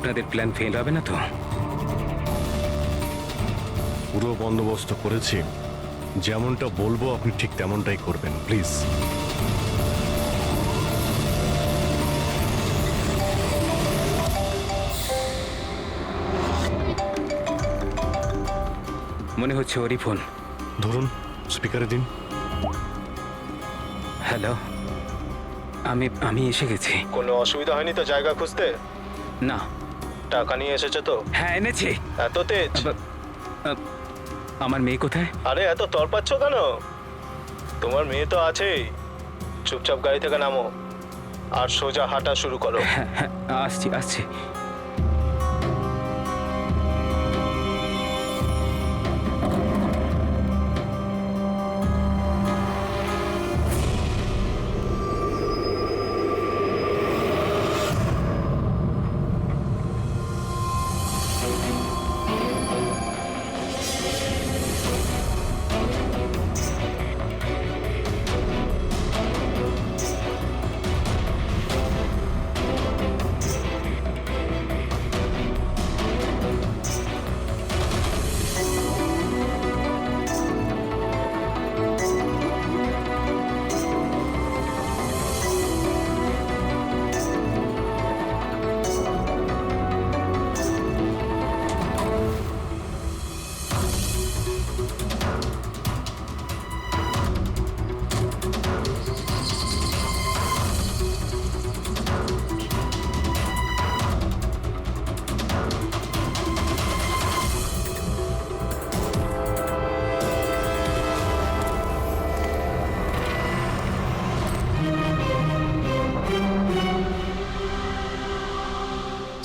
আপনাদের plan fail হবে না তো? পুরো বন্দোবস্ত করেছি, যেমনটা বলবো আপনি ঠিক তেমনটাই করবেন, প্লিজ। মনে হচ্ছে ওরই ফোন। ধরুন, স্পিকারে দিন। হ্যালো, আমি এসে গেছি। কোনো অসুবিধা হয়নি তো জায়গা খুঁজতে? না। টাকা নিয়ে এসেছো তো? হ্যাঁ, এনেছি। এত তেজ? আমার মেয়ে কোথায়? আরে এত তরপাচ্ছ কেন? তোমার মেয়ে তো আছেই। চুপচাপ গাড়ি থেকে নামো আর সোজা হাঁটা শুরু করো। হ্যাঁ হ্যাঁ, আসছি।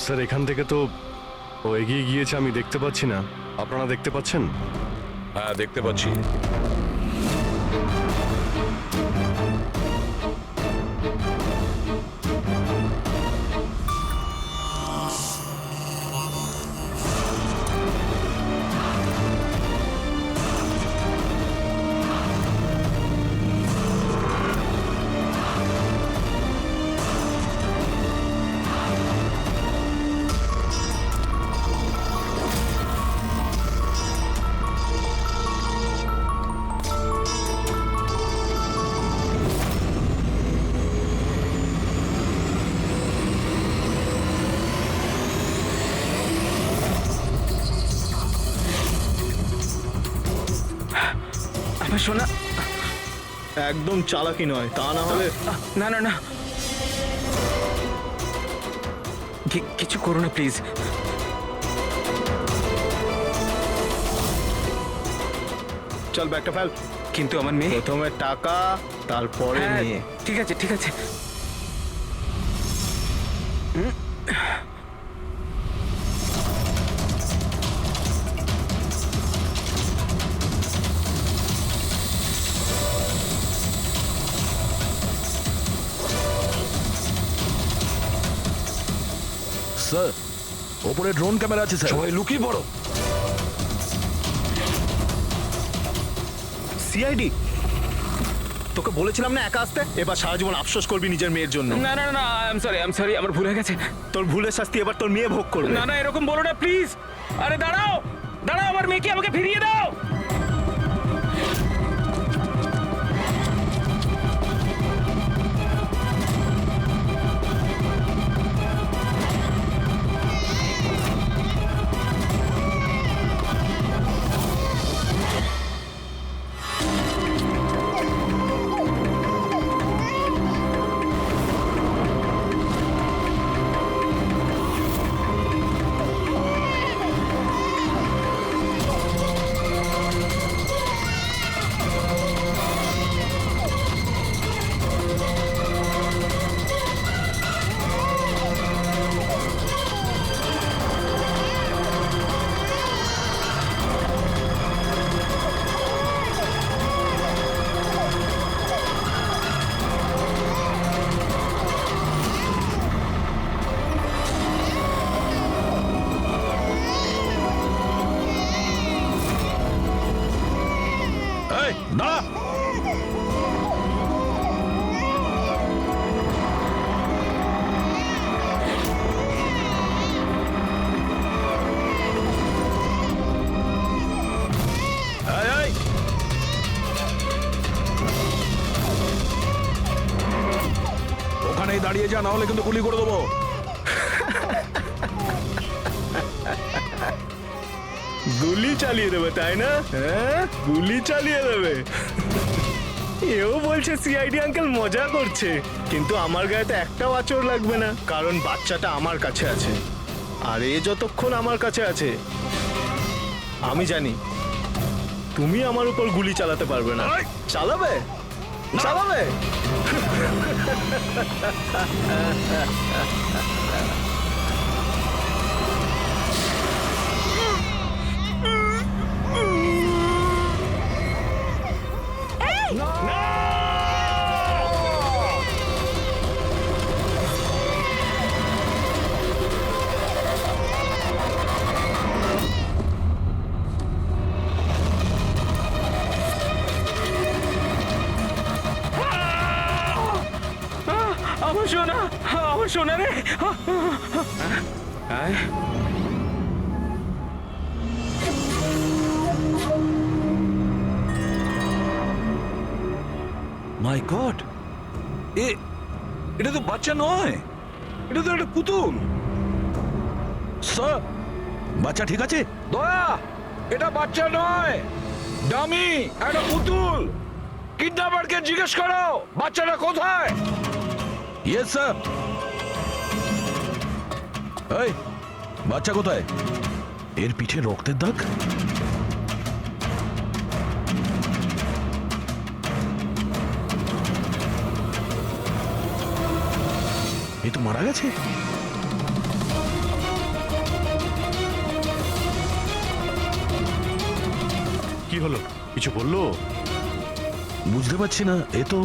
স্যার, এখান থেকে তো ও এগিয়ে গিয়েছে, আমি দেখতে পাচ্ছি না। আপনারা দেখতে পাচ্ছেন? হ্যাঁ, দেখতে পাচ্ছি। আমার সোনা। একদম চালাকি নয়, তা না হলে। না, কিছু করো না প্লিজ। চল ব্যাগটা ফেল। কিন্তু আমার মেয়ে। প্রথমে টাকা, তারপরে হ্যাঁ, মেয়ে। ঠিক আছে। স্যার, ওপরে ড্রোন ক্যামেরা আছে স্যার। সবাই লুকিয়ে পড়ো। সিআইডি, তোকে বলেছিলাম না একা আসতে? এবার সারা জীবন আফসোস করবি নিজের মেয়ের জন্য। না, আই এম সরি, আমার ভুল হয়ে গেছে। তোর ভুলের শাস্তি এবার তোর মেয়ে ভোগ করবে। না, এরকম বলো না প্লিজ। আরে দাঁড়াও, আমার মেয়েকে আমাকে ফিরিয়ে দাও। এখানেই দাঁড়িয়ে যা, না হলে কিন্তু গুলি করে দেবো। গুলি চালিয়ে দেবে তাই না? হ্যাঁ, গুলি চালিয়ে দেবে। এও বলছে সিআইডি আঙ্কেল মজা করছে, কিন্তু আমার গায়ে তো একটাও আঁচড় লাগবে না, কারণ বাচ্চাটা আমার কাছে আছে। আর এ যতক্ষণ আমার কাছে আছে, আমি জানি তুমি আমার উপর গুলি চালাতে পারবে না। চালাবে চালাবে। আমার সোনা, আমার সোনা রে। মাই গড, এটা তো বাচ্চা নয়, এটা তো একটা পুতুল। স্যার, বাচ্চা ঠিক আছে? দয়া, এটা বাচ্চা নয়, ডামি, একটা পুতুল। কিডন্যাপারকে জিজ্ঞেস করো বাচ্চাটা কোথায়। Yes sir. এই, বাচ্চা কোথায়? এর পিঠে রক্তের দাগ। এ তো মারা গেছে। কি হলো, কিছু বললো? বুঝতে পারছি না, এ তো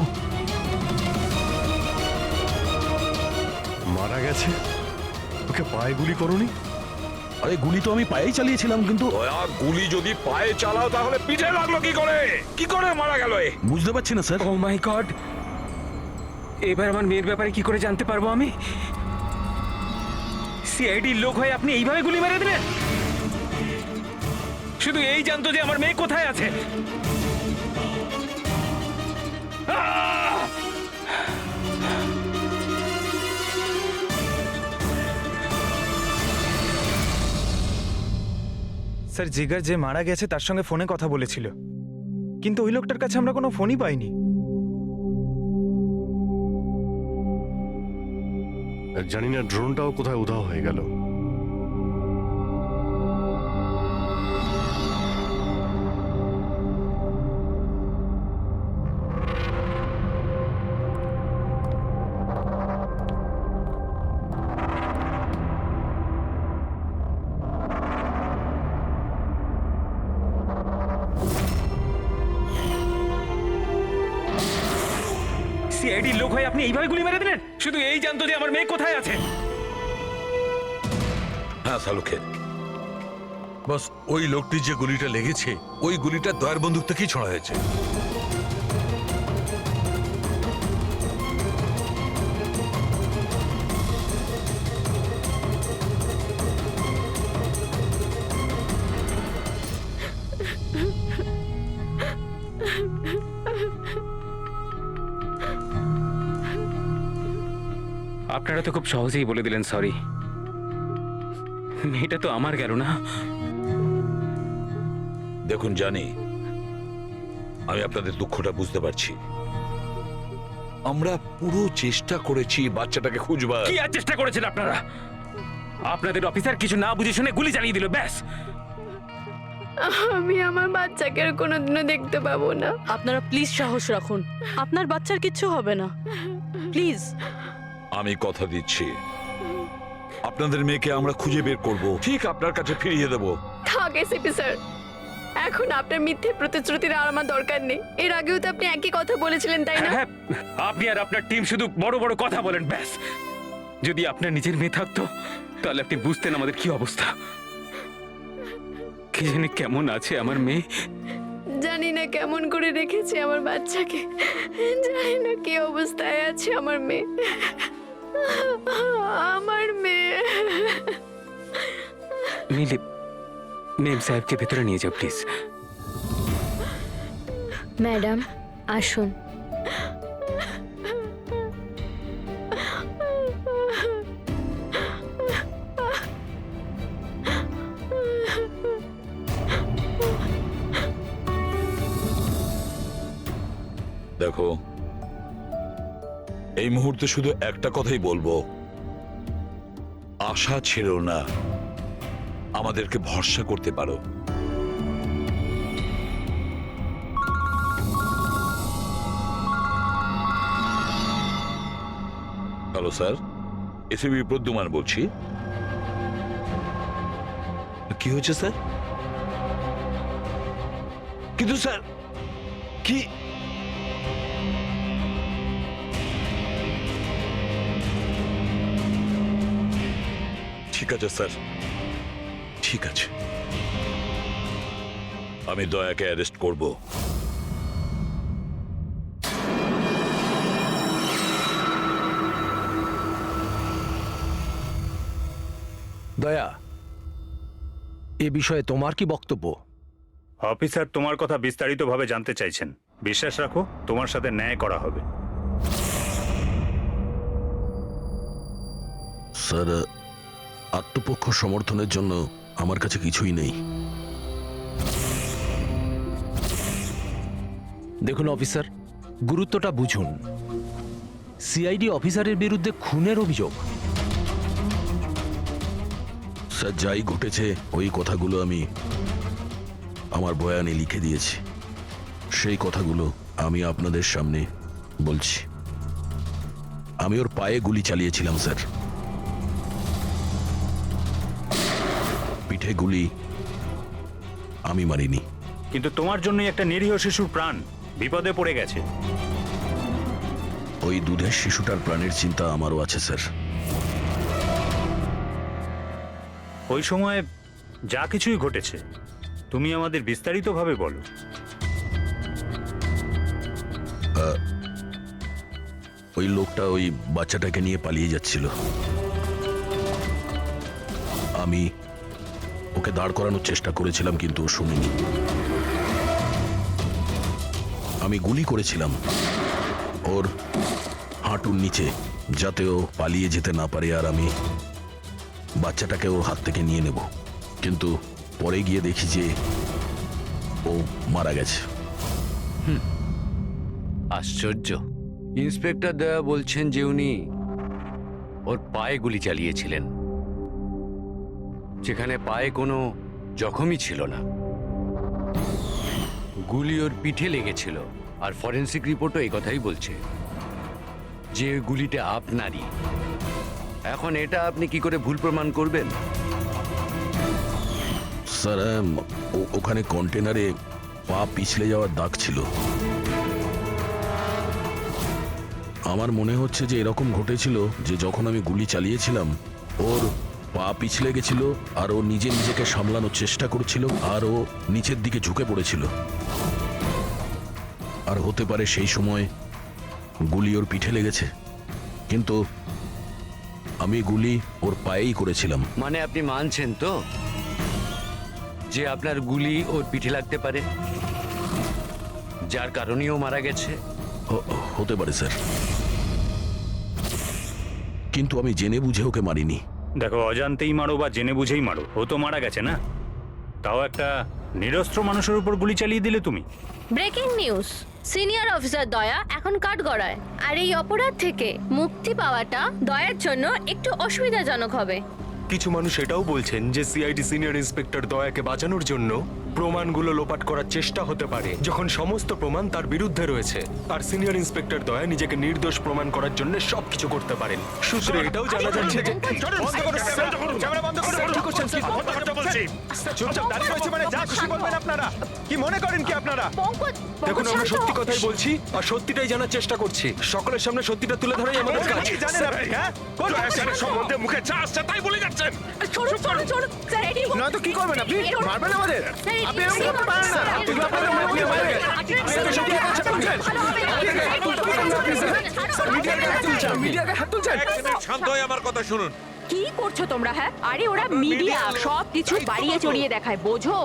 মারা গেছে। ওকে পায়ে গুলি করনি? আরে গুলি তো আমি পায়েই চালিয়েছিলাম, কিন্তু দয়া, গুলি যদি পায়ে চালাও তাহলে পিঠে লাগলো কি করে? কি করে মারা গেল এ? বুঝতে পারছি না স্যার। ও মাই গড, এবার আমার মেয়ের ব্যাপারে কি করে জানতে পারবো আমি? সিআইডির লোক হয়ে আপনি এইভাবে গুলি মেরে দিলেন? শুধু এই জানতো যে আমার মেয়ে কোথায় আছে। আহ! স্যার, জিগার যে মারা গেছে তার সঙ্গে ফোনে কথা বলেছিল, কিন্তু ওই লোকটার কাছে আমরা কোনো ফোনই পাইনি। জানি না ড্রোনটাও কোথায় উধাও হয়ে গেল। সিআইডির লোক হয়ে আপনি এইভাবে গুলি মেরে দিলেন? শুধু এই জানতো যে আমার মেয়ে কোথায় আছে। হ্যাঁ সালুকে, বস ওই লোকটি যে গুলিটা লেগেছে, ওই গুলিটা দয়ার বন্দুক থেকেই ছোড়া হয়েছে। আপনারা তো খুব সহজেই বলে দিলেন সরি। মেয়েটা তো আমার গেল না। দেখুন, জানি আমি আপনাদের দুঃখটা বুঝতে পারছি। আমরা পুরো চেষ্টা করেছি বাচ্চাটাকে খুঁজবার। কি আর চেষ্টা করেছেন আপনারা? আপনাদের অফিসার কিছু না বুঝে শুনে গুলি চালিয়ে দিল, ব্যাস। আমি আমার বাচ্চাকে আর কোনোদিনও দেখতে পাবো না। আপনারা প্লিজ সাহস রাখুন, আপনার বাচ্চার কিচ্ছু হবে না, প্লিজ। আমি কথা দিচ্ছি, আপনাদের মেয়েকে আমরা খুঁজে বের করব, ঠিক আপনার কাছে ফিরিয়ে দেব। থাক এসিপি স্যার, এখন আপনার মিথ্যে প্রতিশ্রুতির আর আমার দরকার নেই। এর আগেও তো আপনি একই কথা বলেছিলেন, তাই না? হ্যাঁ, আপনি আর আপনার টিম শুধু বড় বড় কথা বলেন, ব্যাস। যদি আপনার নিজের মেয়ে থাকতো তাহলে আপনি বুঝতেন আমাদের কি অবস্থা। কি জানি কেমন আছে আমার মেয়ে। জানি না কেমন করে রেখেছে আমার বাচ্চাকে, জানি না কি অবস্থায় আছে আমার মেয়ে। আমার মেয়ে। নীলি, মেম সাহেবকে ভেতরে নিয়ে যাও প্লিজ। ম্যাডাম আসুন। এই মুহূর্তে শুধু একটা কথাই বলবো, আশা ছেড়ো না, আমাদেরকে ভরসা করতে পারো। হ্যালো স্যার, এসবি প্রদ্যুমান বলছি। কি হয়েছে স্যার? কিন্তু স্যার কি ঠিক আছে স্যার, ঠিক আছে, আমি দয়াকে অ্যারেস্ট করব। দয়া, এ বিষয়ে তোমার কি বক্তব্য? অফিসার তোমার কথা বিস্তারিতভাবে জানতে চাইছেন। বিশ্বাস রাখো, তোমার সাথে ন্যায় করা হবে। স্যার, আত্মপক্ষ সমর্থনের জন্য আমার কাছে কিছুই নেই। দেখুন অফিসার, গুরুত্বটা বুঝুন। সিআইডি অফিসারের বিরুদ্ধে খুনের অভিযোগ। স্যার, যাই ঘটেছে ওই কথাগুলো আমি আমার বয়ানে লিখে দিয়েছি। সেই কথাগুলো আমি আপনাদের সামনে বলছি। আমি ওর পায়ে গুলি চালিয়েছিলাম স্যার, পিঠে গুলি আমি মারিনি। কিন্তু তোমার জন্যই একটা নিরীহ শিশুর প্রাণ বিপদে পড়ে গেছে। ওই দুধের শিশুটার প্রাণের চিন্তা আমারও আছে স্যার। ওই সময় যা কিছুই ঘটেছে তুমি আমাদের বিস্তারিতভাবে বলো। ওই লোকটা ওই বাচ্চাটাকে নিয়ে পালিয়ে যাচ্ছিল। আমি ওকে দাঁড় করানোর চেষ্টা করেছিলাম, কিন্তু ও শুনিনি। আমি গুলি করেছিলাম ওর হাঁটুর নিচে, যাতে ও পালিয়ে যেতে না পারে, আর আমি বাচ্চাটাকে ওর হাত থেকে নিয়ে নেব। কিন্তু পরে গিয়ে দেখি যে ও মারা গেছে। আশ্চর্য। ইন্সপেক্টর দয়া বলছেন যে উনি ওর পায়ে গুলি চালিয়েছিলেন, যেখানে পায়ে কোনো জখমই ছিল না। গুলি ওর পিঠে লেগেছিল, আর ফরেন্সিক রিপোর্টও এই কথাই বলছে যে ওই গুলিটা আপনারই। এখন এটা আপনি কি করে ভুল প্রমাণ করবেন? স্যার, ওখানে কন্টেনারে পা পিছলে যাওয়ার দাগ ছিল। আমার মনে হচ্ছে যে এরকম ঘটেছিল যে যখন আমি গুলি চালিয়েছিলাম ওর পা পিছলে গেছিল, আর ও নিজেকে সামলানোর চেষ্টা করছিল, আর ও নিচের দিকে ঝুঁকে পড়েছিল। আর হতে পারে সেই সময় গুলি ওর পিঠে লেগেছে, কিন্তু আমি গুলি ওর পায়েই করেছিলাম। মানে আপনি মানছেন তো যে আপনার গুলি ওর পিঠে লাগতে পারে, যার কারণেও মারা গেছে? হতে পারে স্যার, কিন্তু আমি জেনে বুঝে ওকে মারিনি। দেখো, অজান্তেই মারো বা জেনে বুঝেই মারো, ও তো মারা গেছে না। তাও একটা নিরস্ত্র মানুষের উপর গুলি চালিয়ে দিলে তুমি। ব্রেকিং নিউজ, সিনিয়র অফিসার দয়া এখন কাঠগড়ায়। আর এই অপরাধ থেকে মুক্তি পাওয়াটা দয়ার জন্য একটু অসুবিধাজনক হবে। কিছু মানুষ এটাও বলছেন যে সিআইডি সিনিয়র ইন্সপেক্টর দয়াকে বাঁচানোর জন্য প্রমাণগুলো লোপাট করার চেষ্টা হতে পারে, যখন সমস্ত প্রমাণ তার বিরুদ্ধে রয়েছে। আর সিনিয়র ইন্সপেক্টর দয়া নিজেকে নির্দোষ প্রমাণ করার জন্য সবকিছু করতে পারেন। সূত্রে এটাও জানা যাচ্ছে যে চুপচাপ দাঁড়িয়ে রয়েছে, মানে যা খুশি বলবেন আপনারা। কি মনে করেন কি আপনারা? দেখুন, আমরা সত্যি কথাই বলছি আর সত্যিটাই জানার চেষ্টা করছি। সকলের সামনে সত্যিটা তুলে ধরাই আমাদের কাজ। জানেন আপনি? হ্যাঁ, সম্বন্ধে মুখে চা আসছে তাই বলে যাচ্ছেন। নয়তো কি করবেন আপনি? মারবেন আমাদের? আপনি এরকম করতে পারেন না। আপনি আপনাদের মুখ দিয়ে বাইরে। শান্ত হয়ে আমার কথা শুনুন। কি করছো তোমরা? হ্যাঁ, আরে ওরা মিডিয়া সব কিছু বাড়িয়ে চড়িয়ে দেখায়, বোঝো?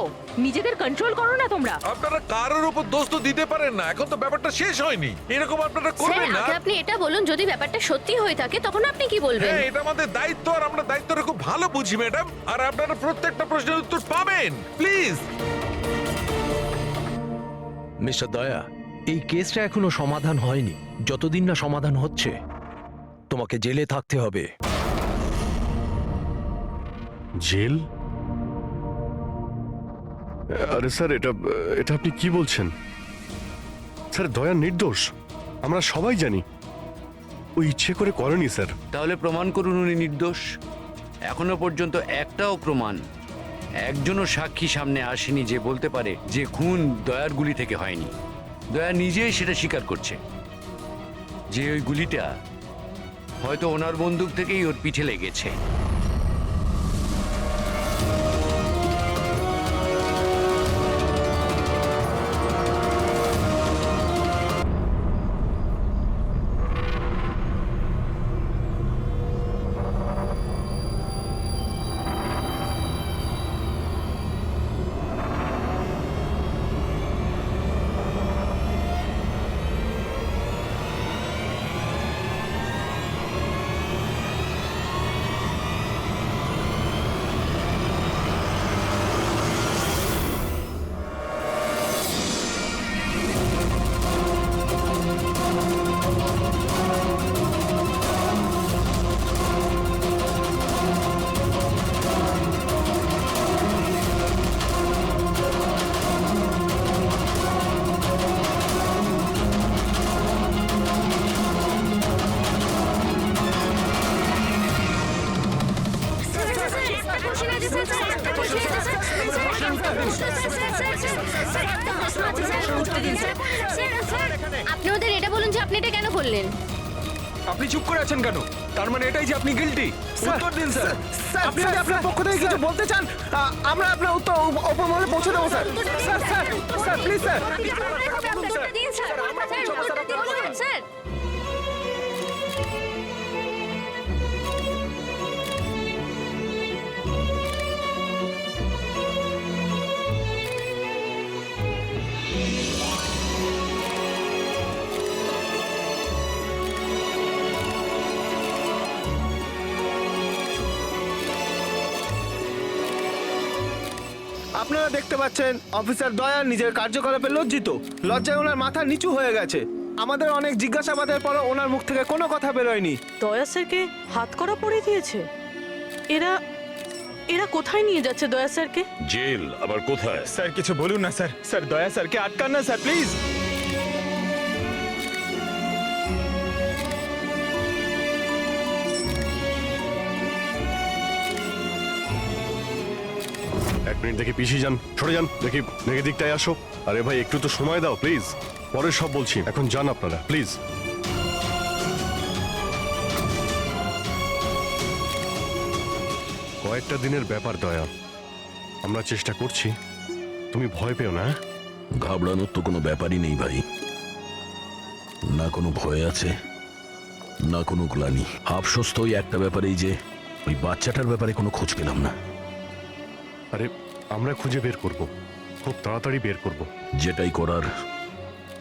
নিজেদের কন্ট্রোল করো না তোমরা। আপনারা কারোর উপর দোষ তো দিতে পারেন না, এখন তো ব্যাপারটা শেষ হয়নি। এরকম আপনারা করবেন না। আগে আপনি এটা বলুন, যদি ব্যাপারটা সত্যি হয়ে থাকে তখন আপনি কি বলবেন? হ্যাঁ, এটা আমাদের দায়িত্ব, আর আমরা দায়িত্বটা খুব ভালো বুঝি ম্যাডাম। আর আপনারা প্রত্যেকটা প্রশ্নের উত্তর পাবেন, প্লিজ। মিস্টার দয়া, এই কেসটা এখনো সমাধান হয়নি। যতদিন না সমাধান হচ্ছে তোমাকে জেলে থাকতে হবে। জেল? আরে স্যার, এটা এটা আপনি কি বলছেন? স্যার, দয়া নির্দোষ, আমরা সবাই জানি। ও ইচ্ছে করে করেনি স্যার। তাহলে প্রমাণ করুন উনি নির্দোষ। এখনো পর্যন্ত একটাও প্রমাণ, একজনও সাক্ষী সামনে আসেনি যে বলতে পারে যে খুন দয়ার গুলি থেকে হয়নি। দয়া নিজেই সেটা স্বীকার করছে যে ওই গুলিটা হয়তো ওনার বন্দুক থেকেই ওর পিঠে লেগেছে। আপনি ওদের এটা বলুন যে আপনি এটা কেন করলেন? আপনি চুপ করে আছেন কেন? তার মানে এটাই যে আপনি গিল্টি? উত্তর দিন স্যার। আপনি যদি আপনার পক্ষ থেকে কিছু বলতে চান, আমরা আপনার উত্তর ওপর মহলে পৌঁছে দেবো sir. Sir sir sir please sir. Sir, আপনারা দেখতে পাচ্ছেন অফিসার দয়া নিজের কার্যকলাপে লজ্জিত। লজ্জায় ওনার মাথা নিচু হয়ে গেছে। আমাদের অনেক জিজ্ঞাসাবাদের পরও ওনার মুখ থেকে কোনো কথা বেরোয়নি। দয়া স্যারকে হাত করা পড়ে দিয়েছে। এরা এরা কোথায় নিয়ে যাচ্ছে দয়া স্যারকে? জেল আবার কোথায়? স্যার কিছু বলুন না স্যার। স্যার দয়া স্যারকে আটকান না স্যার, প্লিজ। এক মিনিট, দেখি পিছিয়ে যান, সরে যান, দেখি দেখে দিকটায় আসো। আরে ভাই, একটু তো সময় দাও প্লিজ, পরে সব বলছি, এখন যান আপনারা প্লিজ। কয়েকটা দিনের ব্যাপার দয়া, আমরা চেষ্টা করছি, তুমি ভয় পেও না। ঘাবড়ানোর তো কোনো ব্যাপারই নেই ভাই। না কোনো ভয় আছে, না কোনো গ্লানি। আফসোস তো ওই একটা ব্যাপারেই যে ওই বাচ্চাটার ব্যাপারে কোনো খোঁজ পেলাম না। আরে আমরা খুঁজে বের করব, খুব তাড়াতাড়ি বের করব। যেটাই করার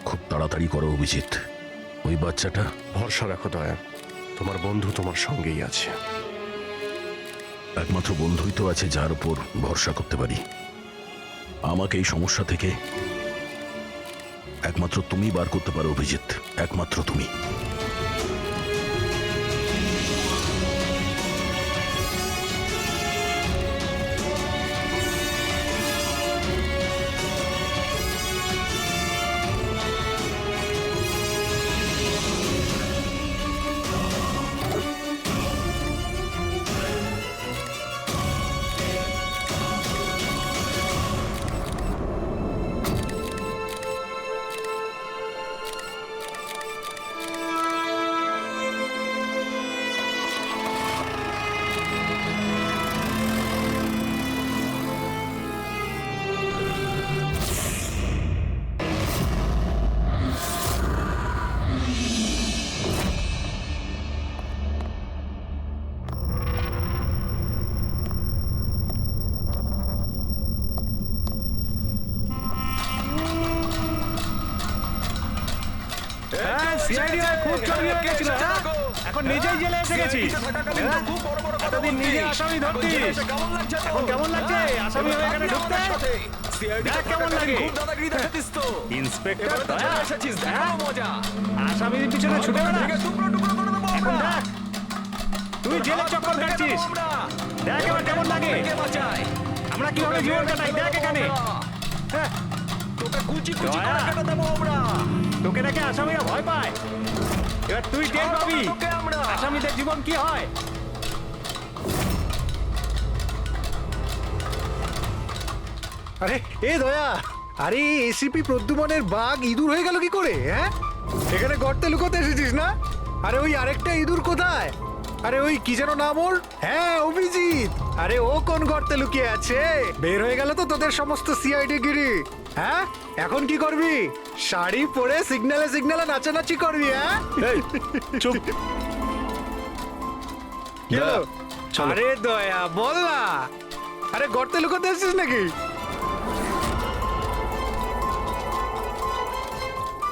খুব তাড়াতাড়ি করো অভিজিৎ। ওই বাচ্চাটা ভরসা রাখো দয়া, তোমার বন্ধু তোমার সঙ্গেই আছে। একমাত্র বন্ধুই তো আছে যার উপর ভরসা করতে পারি। আমাকে এই সমস্যা থেকে একমাত্র তুমি বার করতে পারো অভিজিৎ, একমাত্র তুমি। এখন নিজেই জেলে এসে গেছি। এতদিন নিজে আসামি ধরতিস, এখন কেমন লাগছে আসামি হয়ে এখানে ঢুকতে? দেখ কেমন লাগে। ইন্সপেক্টর দয়া এসেছিস, দেখ মজা। আসামির পিছনে ছুটে বেড়া। এখন দেখ জেলে চক্কর কাটছিস দেখ এবার কেমন লাগে আমরা কিভাবে জীবন কাটাই দেখ এখানে হ্যাঁ, দয়া, তোকে নাকি আসামিরা ভয় পায় এবার তুই টের পাবি আসামিদের জীবন কি হয়। আরে এ দয়া, আরে এসিপি প্রদ্যুমনের বাঘ ইঁদুর হয়ে গেল কি করে? হ্যাঁ, এখানে গর্তে লুকোতে এসেছিস না? আরে ওই আরেকটা ইঁদুর কোথায়? আরে ওই কি যেন নাম ওর? হ্যাঁ, অভিজিৎ। আরে ও কোন গর্তে লুকিয়ে আছে? বের হয়ে গেল তো তোদের সমস্ত সিআইডি গিরি। হ্যাঁ, এখন কি করবি? শাড়ি পরে সিগন্যালে সিগন্যালে নাচানাচি করবি? হ্যাঁ, এই, চুপ। কি হলো? আরে দয়া বল না, আরে গর্তে লুকোতে এসেছিস নাকি?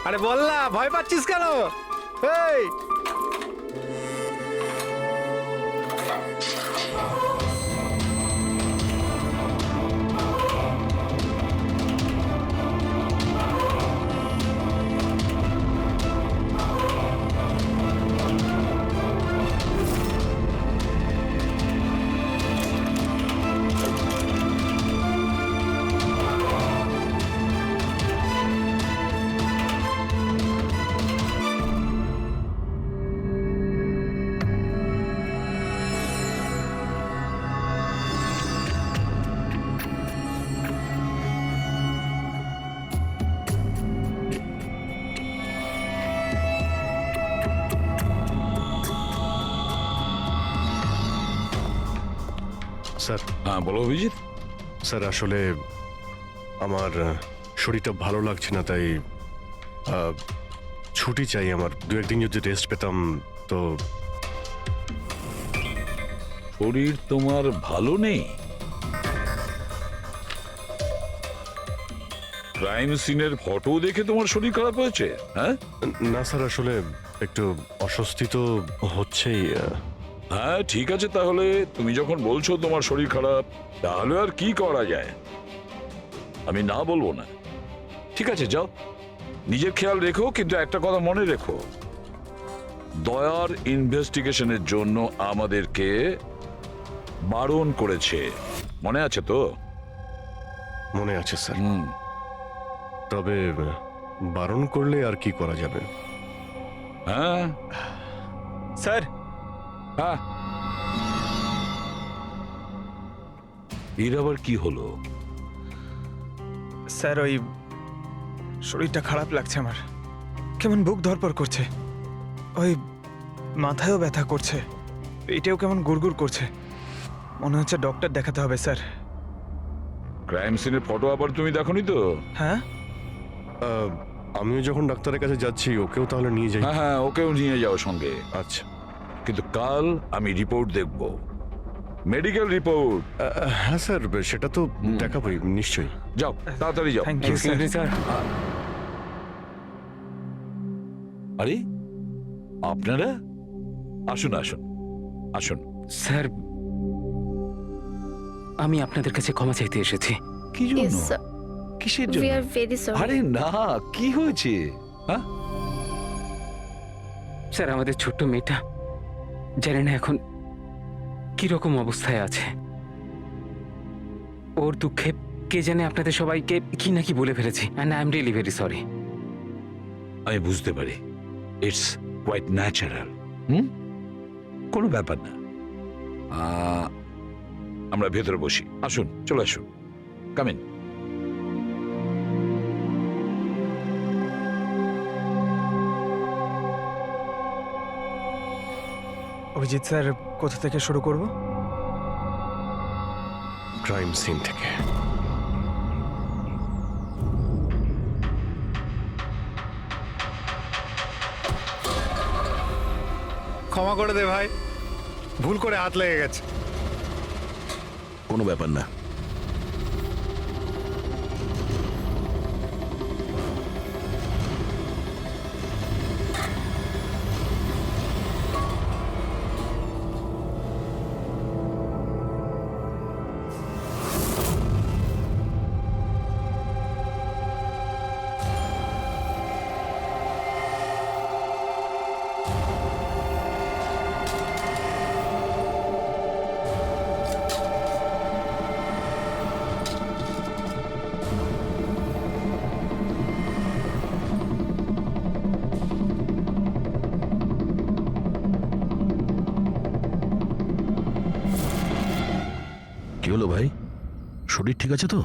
আরে বল না, ভয় পাচ্ছিস কেন? এই স্যার, হ্যাঁ বলো অভিজিৎ। স্যার আসলে আমার শরীরটা ভালো লাগছে না, তাই ছুটি চাই আমার। দু একদিন যদি রেস্ট পেতাম তো। শরীর তোমার ভালো নেই? ক্রাইম সিনের ফটো দেখে তোমার শরীর খারাপ হয়েছে? হ্যাঁ না স্যার, আসলে একটু অস্বস্তি তো হচ্ছেই। হ্যাঁ ঠিক আছে, তাহলে তুমি যখন বলছো তোমার শরীর খারাপ, তাহলে আর কি করা যায়? আমি না বলবো না। ঠিক আছে, যাও, নিজের খেয়াল রেখো, কিন্তু একটা কথা মনে রেখো, দয়ার ইনভেস্টিগেশনের জন্য আমাদেরকে বারণ করেছে, মনে আছে তো? মনে আছে স্যার। তবে বারণ করলে আর কি করা যাবে? হ্যাঁ স্যার, হ্যাঁ, এর আবার কি হলো? স্যার ওই শরীরটা খারাপ লাগছে আমার, কেমন বুক ধড়ফড় করছে, ওই মাথায়ও ব্যথা করছে, পেটেও কেমন গুড়গুড় করছে, মনে হচ্ছে ডক্টর দেখাতে হবে স্যার। ক্রাইম সিনের ফটো আবার তুমি দেখোনি তো? হ্যাঁ, আমিও যখন ডাক্তারের কাছে যাচ্ছি, ওকেও তাহলে নিয়ে যাই। হ্যাঁ হ্যাঁ, ওকেও নিয়ে যাও সঙ্গে। আচ্ছা, কিন্তু কাল আমি রিপোর্ট দেখব, মেডিকেল রিপোর্ট। হ্যাঁ স্যার, সেটা তো দেখাবই নিশ্চয়ই। যাও, তাড়াতাড়ি যাও। Thank you sir. আরে আপনারা আসুন আসুন আসুন। স্যার, আমি আপনাদের কাছে ক্ষমা চাইতে এসেছি। কি জন্য? কিসের জন্য? আরে না, কি হয়েছে? হ্যাঁ স্যার, আমাদের ছোট্ট মেয়েটা জানি না এখন কিরকম অবস্থায় আছে। ওর দুঃখে কে জানে আপনাদের সবাইকে কি না কি বলে ফেলেছি। And I am really very sorry. আমি বুঝতে পারি, ইটস কোয়াইট ন্যাচারাল। কোনো ব্যাপার না। আমরা ভেতরে বসি, আসুন, চলে আসুন, কাম ইন। অভিজিৎ স্যার, কোথা থেকে শুরু করব? ক্রাইম সিন থেকে। ক্ষমা করে দে ভাই, ভুল করে হাত লেগে গেছে। কোনো ব্যাপার না। কি হলো ভাই, শরীর ঠিক আছে তো?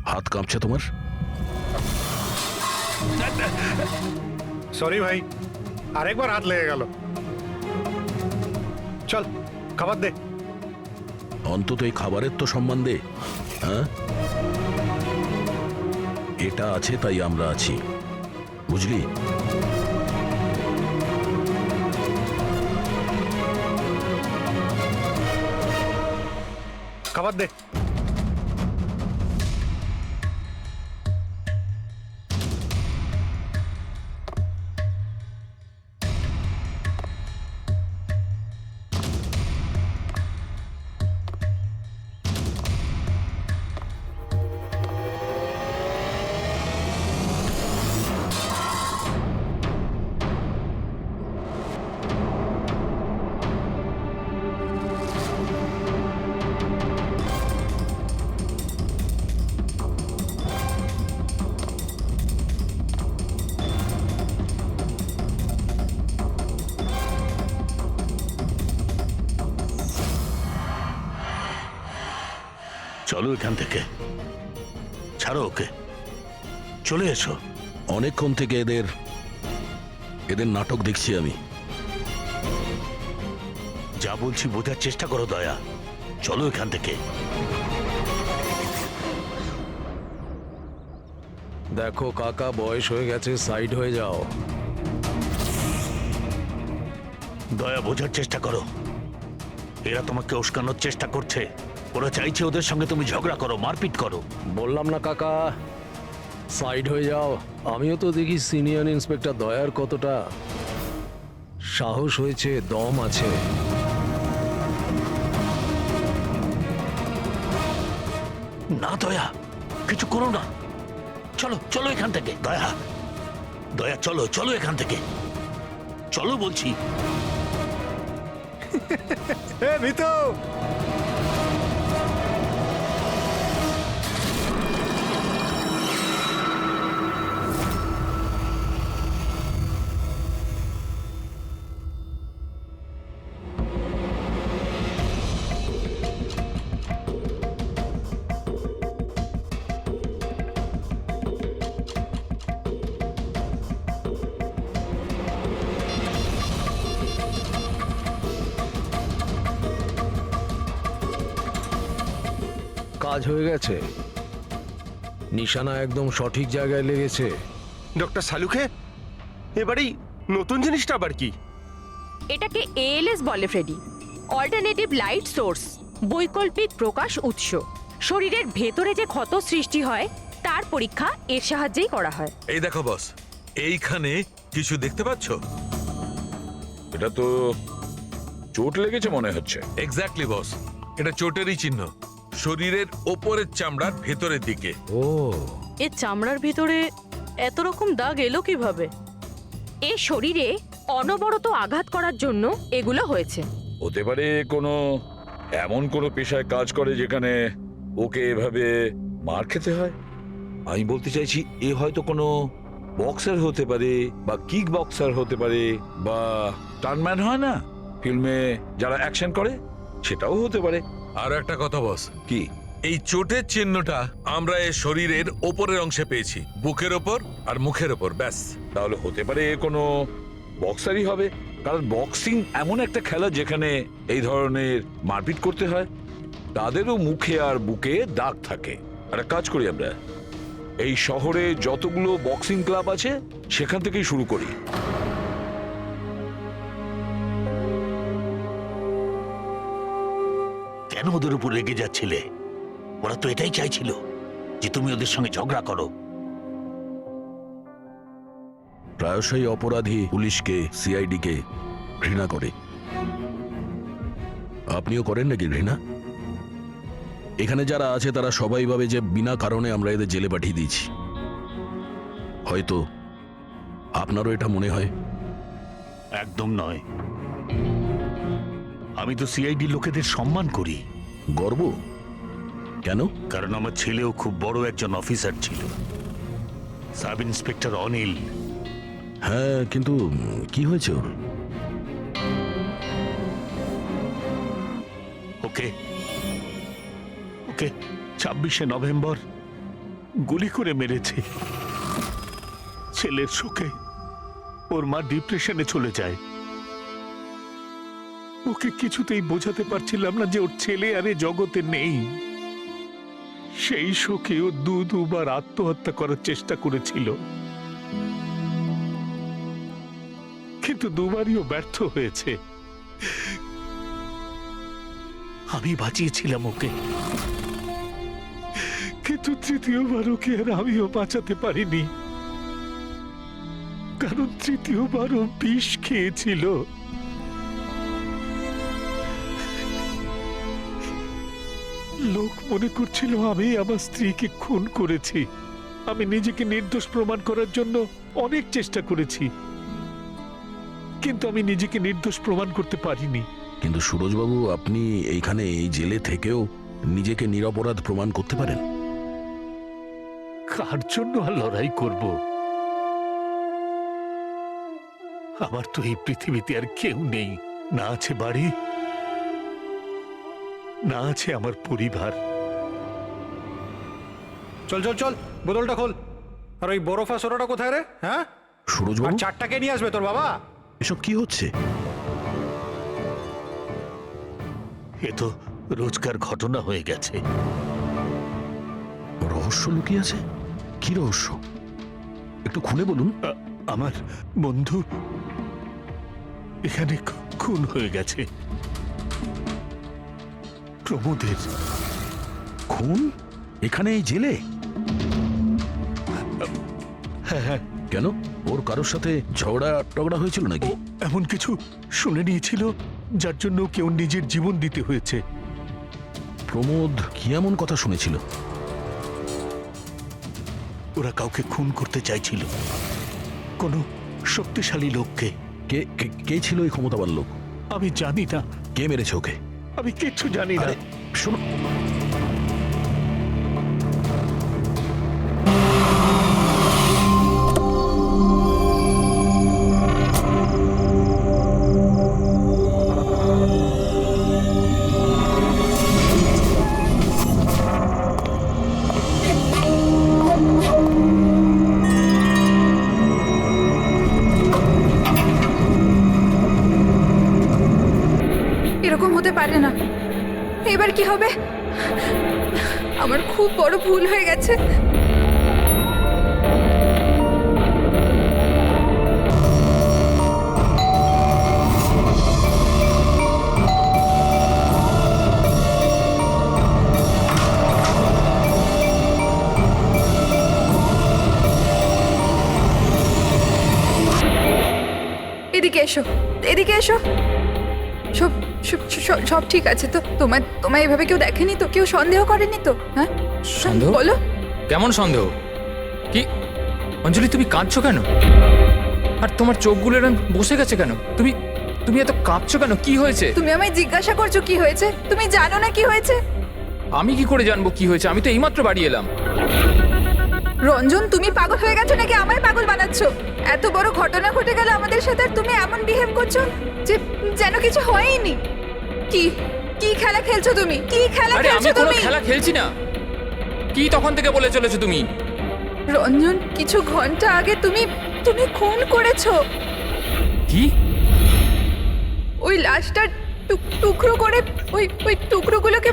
হাত কাঁপছে তোমার? সরি ভাই, আরেকবার হাত লেগে গেল। চল খাবার দে। অন্তত এই খাবারের তো সম্মান দে। হ্যাঁ, এটা আছে তাই আমরা আছি, বুঝলি? খাবার দে। চলো এখান থেকে, ছাড়ো ওকে, চলে এসো। অনেকক্ষণ থেকে এদের নাটক দেখছি আমি। যা বলছি বোঝার চেষ্টা করো দয়া, চলো এখান থেকে। দেখো কাকা, বয়স হয়ে গেছে, সাইড হয়ে যাও। দয়া, বোঝার চেষ্টা করো, এরা তোমাকে উস্কানোর চেষ্টা করছে। ওরা চাইছে ওদের সঙ্গে তুমি ঝগড়া করো, মারপিট করো। বললাম না কাকা, সাইড হয়ে যাও। আমিও তো দেখি সিনিয়র ইন্সপেক্টর দয়ার কতটা সাহস হয়েছে, দম আছে। না দয়া, কিছু করো না, চলো চলো এখান থেকে। দয়া, দয়া চলো চলো এখান থেকে, চলো বলছি। এ ভিতু, কাজ হয়ে গেছে, নিশানা একদম সঠিক জায়গায় লেগেছে। ডক্টর সালুখে, এবারেই নতুন জিনিসটা আবার কি? এটাকে এএলএস বলে ফ্রেডি, অল্টারনেটিভ লাইট সোর্স, বৈকল্পিক প্রকাশ উৎস। শরীরের ভেতরে যে ক্ষত সৃষ্টি হয় তার পরীক্ষা এর সাহায্যেই করা হয়। এই দেখো বস, এইখানে কিছু দেখতে পাচ্ছ? এটা তো চোট লেগেছে মনে হচ্ছে। এক্স্যাক্টলি বস, এটা চোটেরই চিহ্ন, শরীরের ওপরের চামড়ার ভেতরের দিকে। ও, এর চামড়ার ভিতরে এত রকম দাগ এলো কিভাবে? এ শরীরে অনবরত আঘাত করার জন্য এগুলো হয়েছে। হতে পারে কোনো এমন কোনো পেশায় কাজ করে যেখানে ওকে এভাবে মার খেতে হয়। আমি বলতে চাইছি এ হয়তো কোনো বক্সার হতে পারে, বা কিক বক্সার হতে পারে, বা টার্নম্যান হয় না ফিল্মে যারা অ্যাকশন করে, সেটাও হতে পারে। আর একটা কথা বস, কি? এই চোটের চিহ্নটা আমরা এর শরীরের ওপরের অংশে পেয়েছি, বুকের ওপর আর মুখের ওপর, ব্যাস। তাহলে হতে পারে এ কোনো বক্সারই হবে, কারণ বক্সিং এমন একটা খেলা যেখানে এই ধরনের মারপিট করতে হয়। তাদেরও মুখে আর বুকে দাগ থাকে। একটা কাজ করি আমরা, এই শহরে যতগুলো বক্সিং ক্লাব আছে সেখান থেকেই শুরু করি। কেন ওদের উপর রেগে যাচ্ছিলে? ওরা তো এটাই চাইছিল যে তুমি ওদের সঙ্গে ঝগড়া করো। প্রায়শই অপরাধী পুলিশকে, সিআইডিকে ঘৃণা করে। আপনিও করেন নাকি ঘৃণা? এখানে যারা আছে তারা সবাই ভাবে যে বিনা কারণে আমরা এদের জেলে পাঠিয়ে দিয়েছি। হয়তো আপনারও এটা মনে হয়। একদম নয়, আমি তো সিআইডি লোকেদের সম্মান করি। গর্ব কেন? কারণ আমার ছেলেও খুব বড় একজন অফিসার ছিল, সাব ইন্সপেক্টর অনিল। হ্যাঁ, কিন্তু কি হয়েছে ওর? ওকে ওকে 26শে নভেম্বর গুলি করে মেরেছে। ছেলের শোকে ওর মা ডিপ্রেশনে চলে যায়। ওকে কিছুতেই বোঝাতে পারছিলাম না যে ওর ছেলে আর এ জগতে নেই। সেই শোকে ও দুবার আত্মহত্যা করার চেষ্টা করেছিল, কিন্তু দুবারই ও ব্যর্থ হয়েছে। আমি বাঁচিয়েছিলাম ওকে, কিন্তু তৃতীয়বার ওকে আর আমিও বাঁচাতে পারিনি, কারণ তৃতীয়বারও বিষ খেয়েছিল। লোক মনে করছিল আমি আমার স্ত্রীকে খুন করেছি। আমি নিজেকে নির্দোষ প্রমাণ করার জন্য অনেক চেষ্টা করেছি, কিন্তু আমি নিজেকে নির্দোষ প্রমাণ করতে পারিনি। কিন্তু সুরজবাবু, আপনি এইখানে এই জেলে থেকেও নিজেকে নিরপরাধ প্রমাণ করতে পারেন। কার জন্য আর লড়াই করব? আমার তো এই পৃথিবীতে আর কেউ নেই। না আছে বাড়ি, না আছে আমার পরিবার। চল চল চল, বোতলটা খোল। আর ওই বরফ আর সোডাটা কোথায় রে? হ্যাঁ, আর সুরজবাবু, চারটাকে নিয়ে আসবে তোর বাবা। এসব কি হচ্ছে? এ তো রোজকার ঘটনা হয়ে গেছে। রহস্য লুকিয়ে আছে? কি রহস্য? একটু খুলে বলুন। আমার বন্ধু এখানে খুন হয়ে গেছে। প্রমোদের খুন? এখানে এই জেলে? হ্যাঁ। কেন? ওর কারোর সাথে ঝগড়া টগড়া হয়েছিল নাকি? এমন কিছু শুনে নিয়েছিল যার জন্য কেউ নিজের জীবন দিতে হয়েছে। প্রমোদ কি এমন কথা শুনেছিল? ওরা কাউকে খুন করতে চাইছিল, কোনো শক্তিশালী লোককে। কে ছিল এই ক্ষমতাবান লোক? আমি জানি না। কে মেরেছে ওকে? আমি কিচ্ছু জানি না। শোনো, এরকম হতে পারে না। এবার কি হবে? আমার খুব বড় ভুল হয়ে গেছে। এদিকে এসো, এদিকে এসো। সব সব ঠিক আছে তো? তোমায় এভাবে কেউ দেখেনি তো? কেউ সন্দেহ করেনি তো? হ্যাঁ, সন্দেহ? বলো। কেমন সন্দেহ? কি অঞ্জলি, তুমি কাঁদছো কেন? আর তোমার চোখগুলো এরকম বসে গেছে কেন? তুমি এত কাঁদছো কেন? কি হয়েছে? তুমি আমায় জিজ্ঞাসা করছো কি হয়েছে? তুমি জানো না কি হয়েছে? আমি কি করে জানবো কি হয়েছে? আমি তো এইমাত্র বাড়ি এলাম। রঞ্জন, তুমি পাগল হয়ে গেছো নাকি আমায় পাগল বানাচ্ছো? এত বড় ঘটনা ঘটে গেল আমাদের সাথে, আর তুমি এমন বিহেভ করছো যে যেন কিছু হয়নি। কি কি খেলা খেলছো তুমি? কি খেলা আরে আমি খেলছো কোনো তুমি? খেলা খেলছি না। কি তখন থেকে বলে চলেছো তুমি? রঞ্জন, কিছু ঘন্টা আগে তুমি খুন করেছো। কি? ওই লাশটা টুকরো করে ওই টুকরোগুলোকে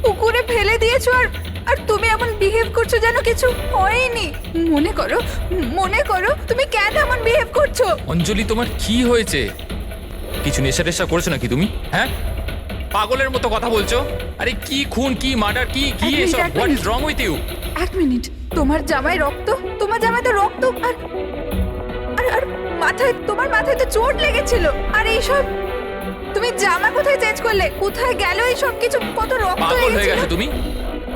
পুকুরে ফেলে দিয়েছো, আর তুমি এমন বিহেভ করছো যেন কিছু হয়নি। মনে করো তুমি কেন এমন বিহেভ করছো? অঞ্জলি, তোমার কি হয়েছে? কিছু নেশা টেশা করেছো নাকি তুমি? হ্যাঁ, পাগলের মতো কথা বলছো। আরে কি খুন, কি মার্ডার, কি এসব? What is wrong with you? এক মিনিট, তোমার জামায় রক্ত, তোমার জামায় তো রক্ত, আর তোমার মাথায় তো চোট লেগেছিল। আর এইসব তুমি জামা কোথায় চেঞ্জ করলে? কোথায় গেল এই সব কিছু? কত রক্ত পাগল হয়ে গেছো লেগেছিল। তুমি?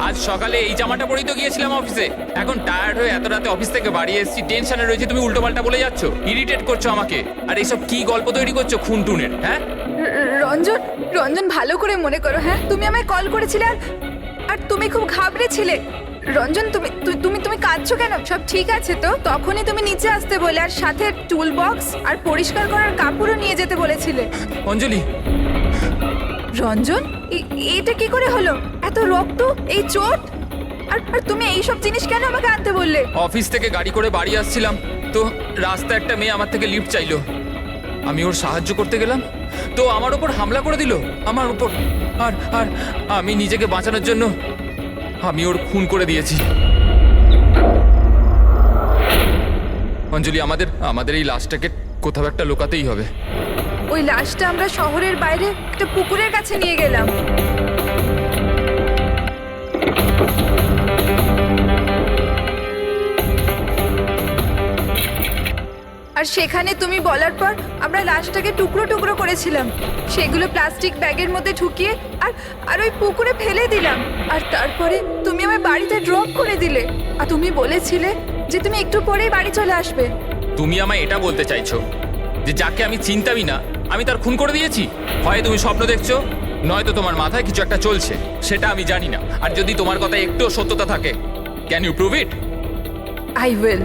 আজ সকালে এই জামাটা পরেই তো গিয়েছিলাম অফিসে। এখন টায়ার্ড হয়ে এত রাতে অফিস থেকে বাড়ি এসেছি, টেনশনে রয়েছে, তুমি উল্টো পাল্টা বলে যাচ্ছ, ইরিটেট করছো আমাকে। আর এইসব কি গল্প তৈরি করছো খুন টুনের? হ্যাঁ রঞ্জন, ভালো করে মনে করো। হ্যাঁ, তুমি আমায় কল করেছিলে, আর তুমি খুব ঘাবড়েছিলে। রঞ্জন, তুমি কাঁদছো কেন? সব ঠিক আছে তো? তখনই তুমি নিচে আসতে বলে, আর সাথে টুল বক্স আর পরিষ্কার করার কাপড়ও নিয়ে যেতে বলেছিলে। অঞ্জলি, রঞ্জন, এটা কি করে হলো? এত রক্ত, এই চোট, আর তুমি এই সব জিনিস কেন আমাকে আনতে বললে? অফিস থেকে গাড়ি করে বাড়ি আসছিলাম, তো রাস্তায় একটা মেয়ে আমার থেকে লিফট চাইলো। আমি ওর সাহায্য করতে গেলাম, তো আমার উপর হামলা করে দিল, আমার উপর। আর আর আমি নিজেকে বাঁচানোর জন্য আমি ওর খুন করে দিয়েছি। অঞ্জলি, আমাদের এই লাশটাকে কোথাও একটা লুকাতেই হবে। ওই লাশটা আমরা শহরের বাইরে একটা পুকুরের কাছে নিয়ে গেলাম। আর সেখানে তুমি বলার পর আমরা লাশটাকে টুকরো টুকরো করেছিলাম, সেগুলো প্লাস্টিক ব্যাগের মধ্যে ঢুকিয়ে আর ওই পুকুরে ফেলে দিলাম। আর তারপরে তুমি আমার বাড়িতে ড্রপ করে দিলে, আর তুমি বলেছিলে যে তুমি একটু পরেই বাড়ি চলে আসবে। তুমি আমায় এটা বলতে চাইছো যে যাকে আমি চিনতামই না আমি তার খুন করে দিয়েছি? হয় তুমি স্বপ্ন দেখছো, নয়তো তোমার মাথায় কিছু একটা চলছে, সেটা আমি জানি না। আর যদি তোমার কথায় একটুও সত্যতা থাকে, can you prove it? I will.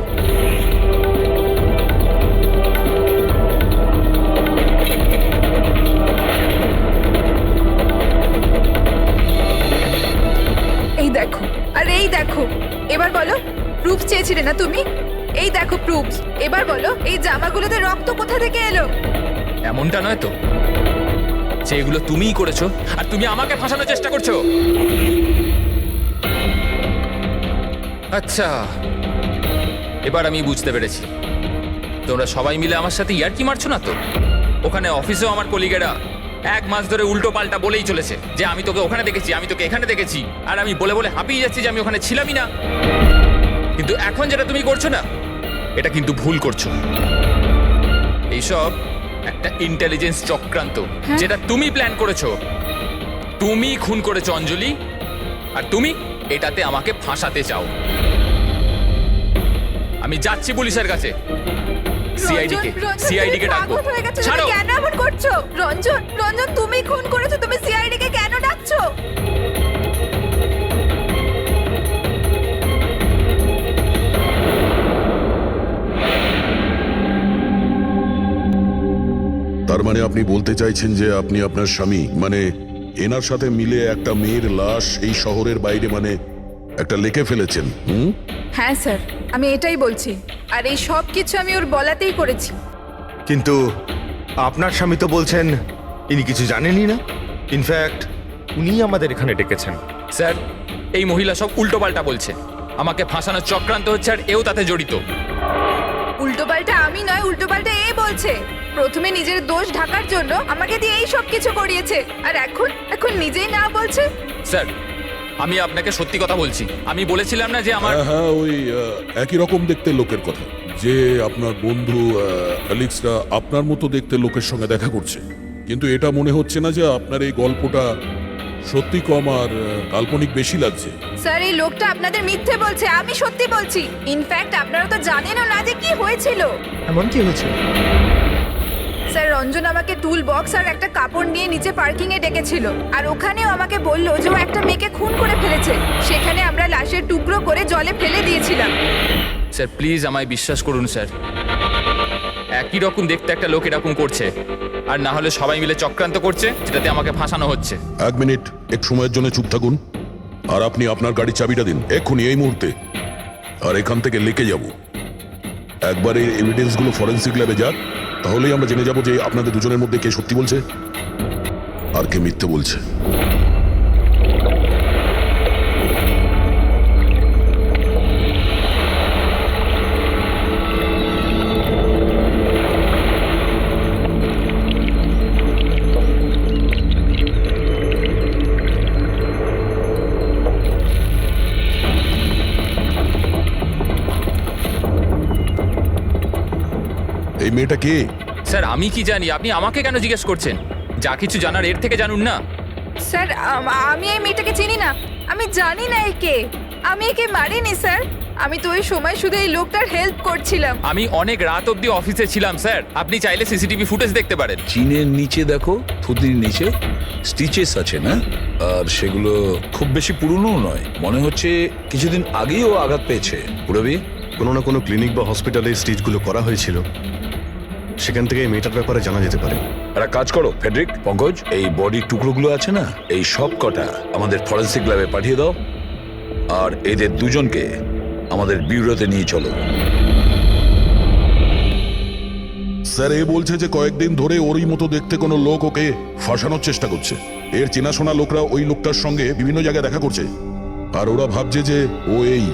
এই দেখো, আর এই দেখো, এবার বলো, প্রুফ চেয়েছিলে না তুমি? এই দেখো প্রুফ, এবার বলো এই জামাগুলোতে রক্ত কোথা থেকে এলো? এমনটা নয় তো যে এগুলো তুমিই করেছো আর তুমি আমাকে ফাঁসানোর চেষ্টা করছো? আচ্ছা, এবার আমি বুঝতে পেরেছি, তোমরা সবাই মিলে আমার সাথে ইয়ার্কি মারছো না তো? ওখানে অফিসেও আমার কলিগেরা 1 মাস ধরে উল্টো পাল্টা বলেই চলেছে যে আমি তোকে ওখানে দেখেছি, আমি তোকে এখানে দেখেছি, আর আমি বলে বলে হাঁপিয়ে যাচ্ছি যে আমি ওখানে ছিলামই না। কিন্তু এখন যেটা তুমি করছো না, এটা কিন্তু ভুল করছো। এইসব একটা ইন্টেলিজেন্স চক্রান্ত, যেটা তুমি প্ল্যান করেছো। তুমি খুন করেছো অঞ্জলি, আর তুমি এটাতে আমাকে ফাঁসাতে চাও। আমি যাচ্ছি পুলিশের কাছে, সিআইডি কে ডাকবো। ছাড়ো। কেন এমন করছো? রঞ্জন, তুমি খুন করেছো, তুমি সিআইডি কে কেন ডাকছো? তার মানে আপনি বলতে চাইছেন যে আপনি আপনার স্বামী, মানে এনার সাথে মিলে একটা মেয়ের লাশ এই শহরের বাইরে, মানে একটা লেকে ফেলেছেন? হ্যাঁ স্যার, আমি এটাই বলছি, আর এই সব কিছু আমি ওর বলাতেই করেছি। কিন্তু আপনার স্বামী তো বলছেন ইনি কিছু জানেনই না, ইনফ্যাক্ট উনিই আমাদের এখানে ডেকেছেন। স্যার, এই মহিলা সব উল্টোপাল্টা বলছে, আমাকে ফাঁসানোর চক্রান্ত হচ্ছে, আর এও তাতে জড়িত। উল্টোপাল্টা আমি নয়, উল্টোপাল্টা এ বলছে। প্রথমে নিজের দোষ ঢাকার জন্য আমাকে দিয়ে এই সব কিছু করিয়েছে, আর এখন নিজেই না বলছে। স্যার, আমি আপনাকে সত্যি কথা বলছি। আমি বলেছিলাম না যে আমার হ্যাঁ, ওই একই রকম দেখতে লোকের কথা, যে আপনার বন্ধু অ্যালেক্সরা আপনার মতো দেখতে লোকের সঙ্গে দেখা করছে। কিন্তু এটা মনে হচ্ছে না যে আপনার এই গল্পটা সত্যি কম আর কাল্পনিক বেশি লাগছে। স্যার, এই লোকটা আপনাদের মিথ্যে বলছে, আমি সত্যি বলছি। ইনফ্যাক্ট আপনারা তো জানেনও না যে কি হয়েছিল। এমন কি হয়েছিল? স্যার, রঞ্জন আমাকে টুল বক্স আর একটা কাপড় নিয়ে নিচে পার্কিং এ ডেকেছিল, আর ওখানেও আমাকে বলল যে ও একটা মেয়েকে খুন করে ফেলেছে। সেখানে আমরা লাশের টুকরো করে জলে ফেলে দিয়েছিলাম। স্যার প্লিজ আমায় বিশ্বাস করুন স্যার, একই রকম দেখতে একটা লোক এরকম করছে, আর না হলে সবাই মিলে চক্রান্ত করছে যেটাতে আমাকে ফাঁসানো হচ্ছে। 1 মিনিট, এক সময়ের জন্য চুপ থাকুন, আর আপনি আপনার গাড়ির চাবিটা দিন এক্ষুনি, এই মুহূর্তে। আর এখান থেকে লেকে যাব। একবার এই এভিডেন্সগুলো ফরেন্সিক ল্যাবে যাক, তাহলেই আমরা জেনে যাব যে আপনাদের দুজনের মধ্যে কে সত্যি বলছে আর কে মিথ্যে বলছে। এই মেয়েটা কে? স্যার আমি কি জানি, আপনি আমাকে কেন জিজ্ঞেস করছেন? যা কিছু জানার এর থেকে জানুন না। স্যার, আমি এই মেয়েটাকে চিনি না, আমি জানি না একে। আমি একে মারিনি স্যার, আমি তো ওই সময় শুধু এই লোকটার হেল্প করছিলাম। আমি অনেক রাত অবধি অফিসে ছিলাম স্যার, আপনি চাইলে সিসিটিভি ফুটেজ দেখতে পারেন। চিনের নিচে দেখো, থুতির নিচে স্টিচেস আছে না, আর সেগুলো খুব বেশি পুরনো নয়, মনে হচ্ছে কিছুদিন আগেই ও আঘাত পেয়েছে। পুরবি কোনো না কোনো ক্লিনিক বা হসপিটালে স্টিচগুলো করা হয়েছিল। সেখান থেকে এই মেয়েটার ব্যাপারে জানা যেতে পারে। একটা কাজ করো ফেডরিক, পঙ্কজ, এই বডির টুকরোগুলো আছে না, এই সব কটা আমাদের ফরেন্সিক ল্যাবে পাঠিয়ে দাও, আর এদের দুজনকে আমাদের ব্যুরোতে নিয়ে চলো। স্যার এ বলছে যে কয়েকদিন ধরে ওরই মতো দেখতে কোনো লোক ওকে ফাঁসানোর চেষ্টা করছে। এর চেনাশোনা লোকরা ওই লোকটার সঙ্গে বিভিন্ন জায়গায় দেখা করছে, আর ওরা ভাবছে যে ও এই।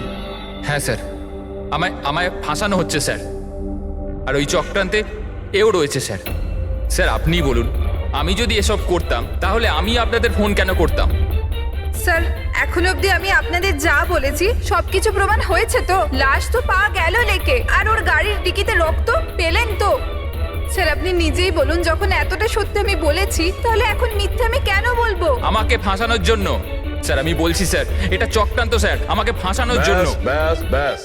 হ্যাঁ স্যার, আমায় ফাঁসানো হচ্ছে স্যার, আর ওই চক্রান্তে এও রয়েছে স্যার। স্যার আপনিই বলুন, আমি যদি এসব করতাম তাহলে আমি আপনাদের ফোন কেন করতাম? স্যার এখন অবধি আমি আপনাদের যা বলেছি সবকিছু প্রমাণ হয়েছে তো। লাশ তো পাওয়া গেল লেকে, আর ওর গাড়ির ডিকিতে রক্ত পেলেন তো। স্যার আপনি নিজেই বলুন, যখন এতটা সত্যি আমি বলেছি তাহলে এখন মিথ্যে আমি কেন বলবো? আমাকে ফাঁসানোর জন্য স্যার, আমি বলছি স্যার এটা চক্রান্ত স্যার, আমাকে ফাঁসানোর জন্য। ব্যাস ব্যাস,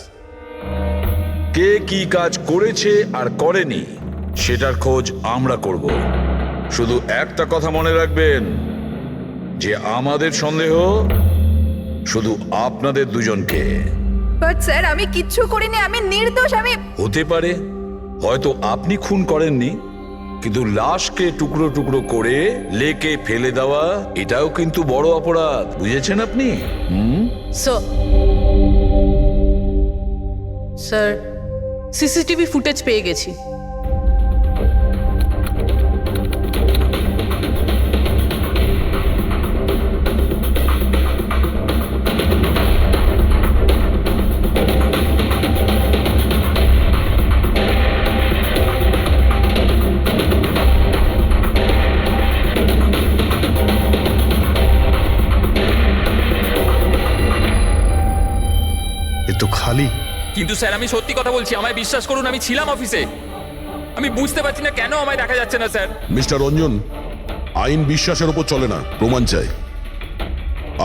কে কি কাজ করেছে আর করেনি সেটার খোঁজ আমরা করব। শুধু একটা কথা মনে রাখবেন যে আমাদের সন্দেহ শুধু আপনাদের দুজনকে। বাট স্যার আমি কিচ্ছু করিনি, আমি নির্দোষ। আমি হতে পারে হয়তো আপনি খুন করেননি, কিন্তু লাশকে টুকরো টুকরো করে লেকে ফেলে দেওয়া এটাও কিন্তু বড় অপরাধ, বুঝেছেন আপনি? স্যার সিসিটিভি ফুটেজ পেয়ে গেছি। এ তো খালি। কিন্তু স্যার আমি সত্যি কথা বলছি, আমায় বিশ্বাস করুন, আমি ছিলাম অফিসে। আমি বুঝতে পারছি না কেন আমায় দেখা যাচ্ছে না স্যার। মিস্টার রঞ্জন, আইন বিশ্বাসের উপর চলে না, প্রমাণ চাই।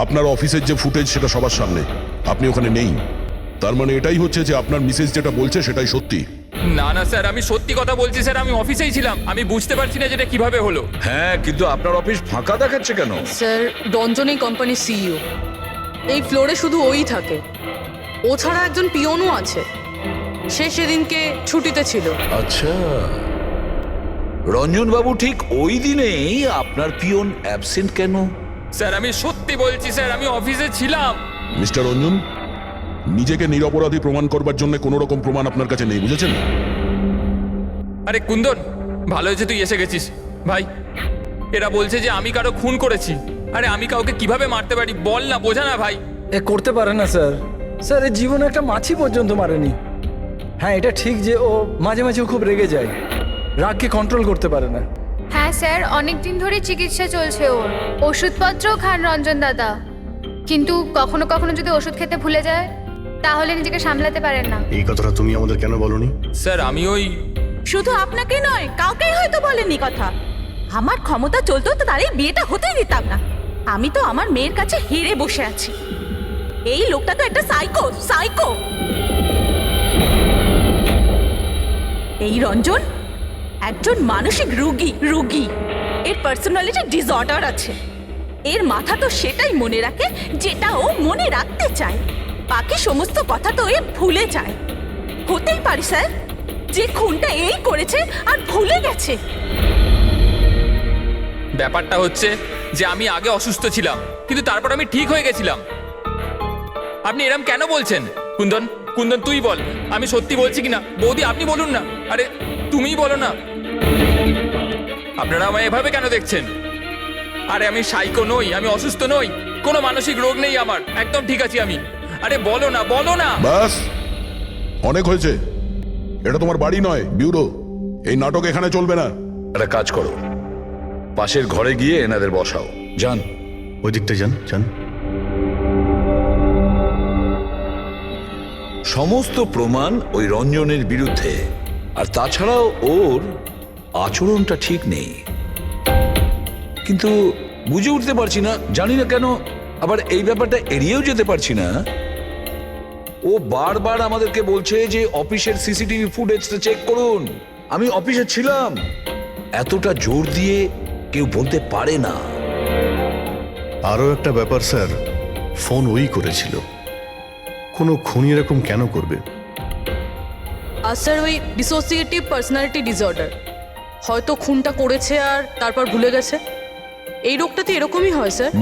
আপনার অফিসের যে ফুটেজ সেটা সবার সামনে, আপনি ওখানে নেই, তার মানে এটাই হচ্ছে যে আপনার মিসেস যেটা বলছে সেটাই সত্যি। না না স্যার, আমি সত্যি কথা বলছি স্যার, আমি অফিসেই ছিলাম। আমি বুঝতে পারছি না যেটা কিভাবে হলো। হ্যাঁ, কিন্তু আপনার অফিস ফাঁকা দেখাচ্ছে কেন? স্যার রঞ্জন এই কোম্পানির সিইও, এই ফ্লোরে শুধু ওই থাকে। ও ছাড়া একজন পিয়নও আছে, সে সেদিনকে ছুটিতে ছিল। আচ্ছা, রঞ্জন বাবু ঠিক ওই দিনেই আপনার পিয়ন অ্যাবসেন্ট কেন? স্যার আমি সত্যি বলছি স্যার, আমি অফিসে ছিলাম। মিস্টার রঞ্জন, নিজেকে নিরপরাধী প্রমাণ করবার জন্য কোনো রকম প্রমাণ আপনার কাছে নেই, বুঝেছেন? আরে কুন্দন, ভালো হয়েছে তুই এসে গেছিস ভাই। এরা বলছে যে আমি কারো খুন করেছি। আরে আমি কাউকে কিভাবে মারতে পারি বল না, বোঝা না ভাই। এ করতে পারে না স্যার। স্যার এর জীবনে একটা মাছি পর্যন্ত মারেনি। হ্যাঁ এটা ঠিক যে ও মাঝে মাঝে খুব রেগে যায়, রাগকে কন্ট্রোল করতে পারে না। হ্যাঁ স্যার, অনেক দিন ধরে চিকিৎসা চলছে ওর। ওষুধপত্রও খান রঞ্জন দাদা, কিন্তু কখনো কখনো যদি ওষুধ খেতে ভুলে যায় তাহলে নিজেকে সামলাতে পারেন না। এই কথাটা তুমি আমাদের কেন বলনি? স্যার আমি ওই শুধু আপনাকে নয়, কাউকেই হয়তো বলেননি কথা। আমার ক্ষমতা চলতো তো তার এই বিয়েটা হতেই দিতাম না। আমি তো আমার মেয়ের কাছে হেরে বসে আছি। এই লোকটা তো একটা সাইকো সাইকো। এই রঞ্জন একজন মানসিক রোগী। এর পার্সোনালিটি ডিসঅর্ডার আছে। এর মাথা তো সেটাই মনে রাখে যেটা ও মনে রাখতে চায়, বাকি সমস্ত কথা তো এ ভুলে যায়। হতেই পারে স্যার যে খুনটা এই করেছে আর ভুলে গেছে। ব্যাপারটা হচ্ছে যে আমি আগে অসুস্থ ছিলাম, কিন্তু তারপর আমি ঠিক হয়ে গেছিলাম। আপনি এরম কেন বলছেন? কুন্দন কুন্দন তুই বল, আমি সত্যি বলছি কিনা। বৌদি আপনি বলুন না। আরে তুমিই বলো না। আপনারা আমায় এভাবে কেন দেখছেন? আরে আমি সাইকো নই, আমি অসুস্থ নই, কোনো মানসিক রোগ নেই আমার, একদম ঠিক আছি আমি। আরে বলো না বলো না। বাস, অনেক হয়েছে। এটা তোমার বাড়ি নয়, ব্যুরো। এই নাটক এখানে চলবে না। একটা কাজ করো, পাশের ঘরে গিয়ে এনাদের বসাও। যান, ওই দিকটা যান যান। সমস্ত প্রমাণ ওই রঞ্জনের বিরুদ্ধে, আর তাছাড়াও ওর আচরণটা ঠিক নেই। কিন্তু বুঝে উঠতে পারছি না, জানি না কেন আবার এই ব্যাপারটা এড়িয়েও যেতে পারছি না। ও বারবার আমাদেরকে বলছে যে অফিসের সিসিটিভি ফুটেজটা চেক করুন। আমি অফিসে ছিলাম। এতটা জোর দিয়ে কেউ বলতে পারে না। আরও একটা ব্যাপার স্যার, ফোন ওই করেছিল। কোনো খুনি এরকম কেন করবে? আর স্যার ওই ডিসোসিয়েটিভ পার্সোনালিটি ডিসঅর্ডার, হয়তো খুনটা করেছে আর তারপর ভুলে গেছে। এই রোগটাতে এরকমই হয় স্যার।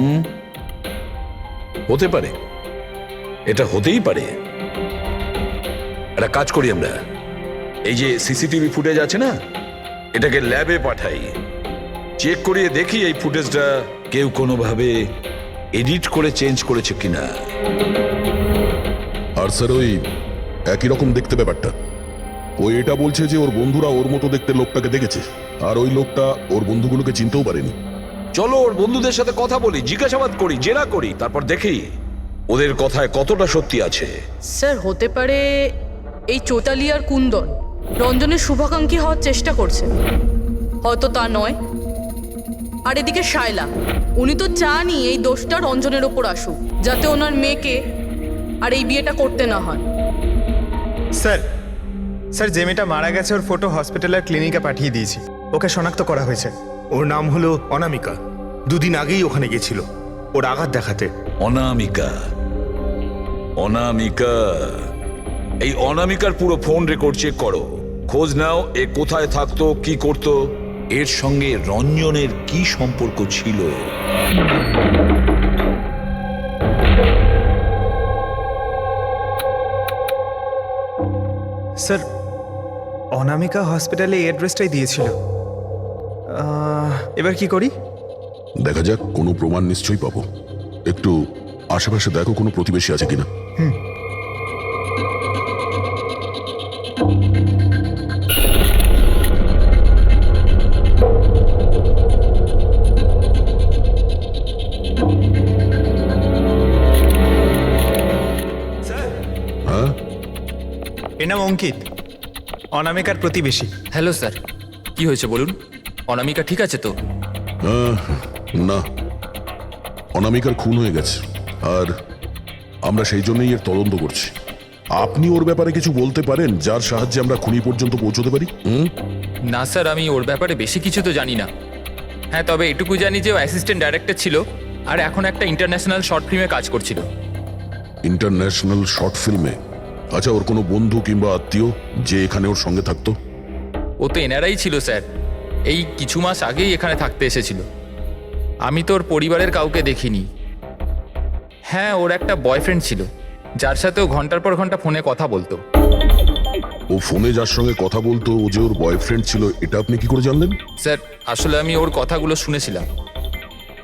হতে পারে, এটা হতেই পারে। একটা কাজ করি আমরা, এই যে সিসিটিভি ফুটেজ আছে না, এটাকে ল্যাবে পাঠাই, চেক করিয়ে দেখি এই ফুটেজটা কেউ কোনোভাবে এডিট করে চেঞ্জ করেছে কিনা। আর স্যার ওই একই রকম দেখতে ব্যাপারটা। ও এটা বলছে যে ওর বন্ধুরা ওর মতো দেখতে লোকটাকে দেখেছে, আর ওই লোকটা ওর বন্ধুগুলোকে চিনতেও পারেনি। চলো ওর বন্ধুদের সাথে কথা বলি, জিজ্ঞাসাবাদ করি, জেরা করি, তারপর দেখি ওদের কথায় কতটা সত্যি আছে। স্যার হতে পারে এই চৈতালি আর কুন্দন রঞ্জনের শুভাকাঙ্ক্ষী হওয়ার চেষ্টা করছে, হয়তো তা নয়। আর এদিকে শায়লা, উনি তো চানই এই দোষটা রঞ্জনের ওপর আসুক, যাতে ওনার মেয়েকে আর এই বিয়েটা করতে না হয়। স্যার স্যার যে মেয়েটা মারা গেছে ওর ফটো হসপিটালের ক্লিনিকে পাঠিয়ে দিয়েছি, ওকে শনাক্ত করা হয়েছে। ওর নাম হলো অনামিকা। দুদিন আগেই ওখানে গেছিল ওর আঘাত দেখাতে। অনামিকা, অনামিকা, এই অনামিকার পুরো ফোন রেকর্ড চেক করো, খোঁজ নাও এ কোথায় থাকতো, কি করতো, এর সঙ্গে রঞ্জনের কি সম্পর্ক ছিল। স্যার অনামিকা হসপিটালে এই অ্যাড্রেসটাই দিয়েছিল। এবার কি করি? দেখা যাক, কোনো প্রমাণ নিশ্চয়ই পাবো। একটু আশেপাশে দেখো কোনো প্রতিবেশী আছে কিনা। হ্যাঁ, এর নাম অঙ্কিত, অনামিকার প্রতিবেশী। হ্যালো স্যার, কি হয়েছে বলুন? অনামিকা ঠিক আছে তো? না, অনামিকার খুন হয়ে গেছে, আর আমরা সেই জন্যই এর তদন্ত করছি। আপনি ওর ব্যাপারে কিছু বলতে পারেন যার সাহায্যে আমরা খুনি পর্যন্ত পৌঁছতে পারি? না স্যার, আমি ওর ব্যাপারে বেশি কিছু তো জানি না। হ্যাঁ, তবে এটুকু জানি যে ও অ্যাসিস্ট্যান্ট ডাইরেক্টর ছিল আর এখন একটা ইন্টারন্যাশনাল শর্ট ফিল্মে কাজ করছিল। ইন্টারন্যাশনাল শর্ট ফিল্মে? আচ্ছা, ওর কোনো বন্ধু কিংবা আত্মীয় যে এখানে ওর সঙ্গে থাকতো? ও তো এনআরআই ছিল স্যার, এই কিছু মাস আগেই এখানে থাকতে এসেছিল। আমি তো ওর পরিবারের কাউকে দেখিনি। হ্যাঁ, ওর একটা বয়ফ্রেন্ড ছিল যার সাথে ও ঘন্টার পর ঘন্টা ফোনে কথা বলতো। ও ফোনে যার সঙ্গে কথা বলতো ও যে ওর বয়ফ্রেন্ড ছিল, এটা আপনি কি করে জানলেন? স্যার আসলে আমি ওর কথাগুলো শুনেছিলাম।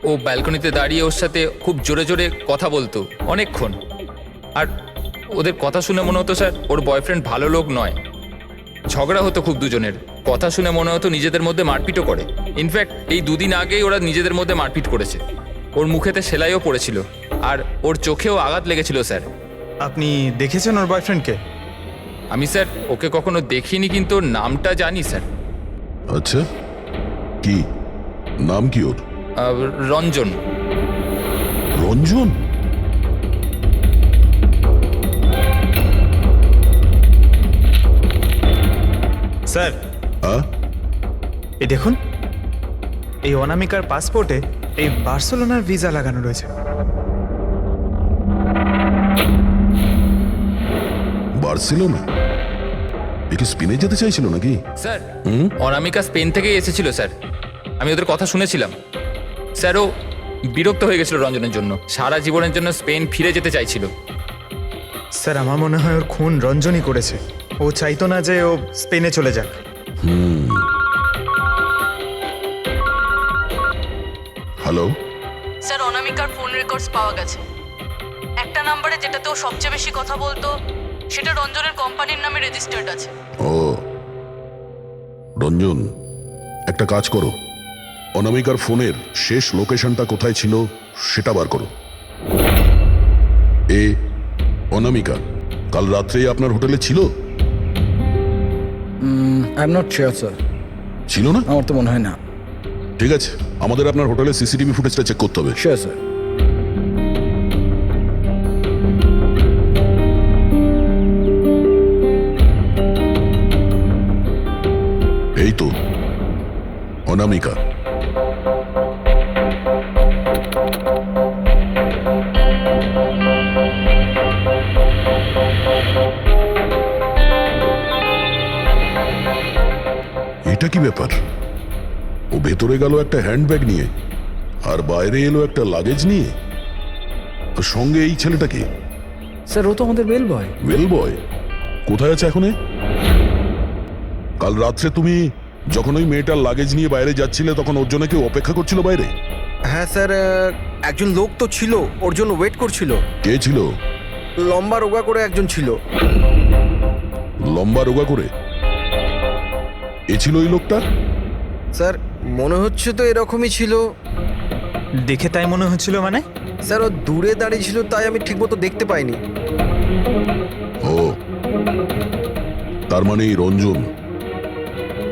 ও ব্যালকনিতে দাঁড়িয়ে ওর সাথে খুব জোরে জোরে কথা বলতো অনেকক্ষণ, আর ওদের কথা শুনে মনে হতো স্যার ওর বয়ফ্রেন্ড ভালো লোক নয়। ঝগড়া হতো খুব দুজনের, কথা শুনে মনে হতো নিজেদের মধ্যে মারপিটও করে। ইনফ্যাক্ট এই দুদিন আগেই ওরা নিজেদের মধ্যে মারপিট করেছে। ওর মুখেতে সেলাইও পড়েছিল আর ওর চোখেও আঘাত লেগেছিল স্যার। আপনি দেখেছেন ওর বয়ফ্রেন্ডকে? আমি স্যার ওকে কখনো দেখিনি, কিন্তু ওর নামটা জানি স্যার। আচ্ছা, কি নাম কি ওর? রঞ্জন। রঞ্জন? স্যার এই দেখুন, এই অনামিকার পাসপোর্টে এই বার্সেলোনার ভিসা লাগানো রয়েছে। বার্সেলোনা? এ কি স্পেনে যেতে চাইছিল নাকি? স্যার অনামিকা স্পেন থেকেই এসেছিল স্যার, আমি ওদের কথা শুনেছিলাম। স্যার ও বিরক্ত হয়ে গেছিল রঞ্জনের জন্য, সারা জীবনের জন্য স্পেন ফিরে যেতে চাইছিল। স্যার আমার মনে হয় ওর খুন রঞ্জনই করেছে। ও চাইতো না যে ও স্পেনে চলে যাক। হ্যালো স্যার, অনামিকার ফোন রেকর্ডস পাওয়া গেছে। একটা নাম্বারে যেটাতে ও সবচেয়ে বেশি কথা বলতো সেটা রঞ্জনের কোম্পানির নামে রেজিস্টার্ড আছে। ও রঞ্জন, একটা কাজ করো, অনামিকার ফোনের শেষ লোকেশনটা কোথায় ছিল সেটা বার করো। অনামিকা কাল রাত্রেই আপনার হোটেলে ছিল? I am not sure sir. ছিল না? আমার তো মনে হয় না। ঠিক আছে, আমাদের আপনার হোটেলের সিসিটিভি ফুটেজটা চেক করতে হবে। Sure sir. এই তো অনামিকা। এটা কি ব্যাপার? ও ভেতরে গেল একটা হ্যান্ডব্যাগ নিয়ে, আর বাইরে এলো একটা লাগেজ নিয়ে। আর সঙ্গে এই ছেলেটাকে। স্যার ও তো আমাদের বেল বয়। ওয়েল বয় কোথায় আছে এখন? কাল রাত্রে তুমি যখন ওই মেয়েটার লাগেজ নিয়ে বাইরে যাচ্ছিলে তখন ওর জন্য কেউ অপেক্ষা করছিল বাইরে? হ্যাঁ স্যার, একজন লোক তো ছিল, ওর জন্য ওয়েট করছিল। কে ছিল? লম্বা রোগা করে একজন ছিল। লম্বা রোগা করে? এ ছিল ওই লোকটা? স্যার মনে হচ্ছে তো এরকমই ছিল। দেখে তাই মনে হচ্ছিল মানে? স্যার ও দূরে দাঁড়িয়ে ছিল, তাই আমি ঠিকমতো দেখতে পাইনি। ও, তার মানে এই রঞ্জন,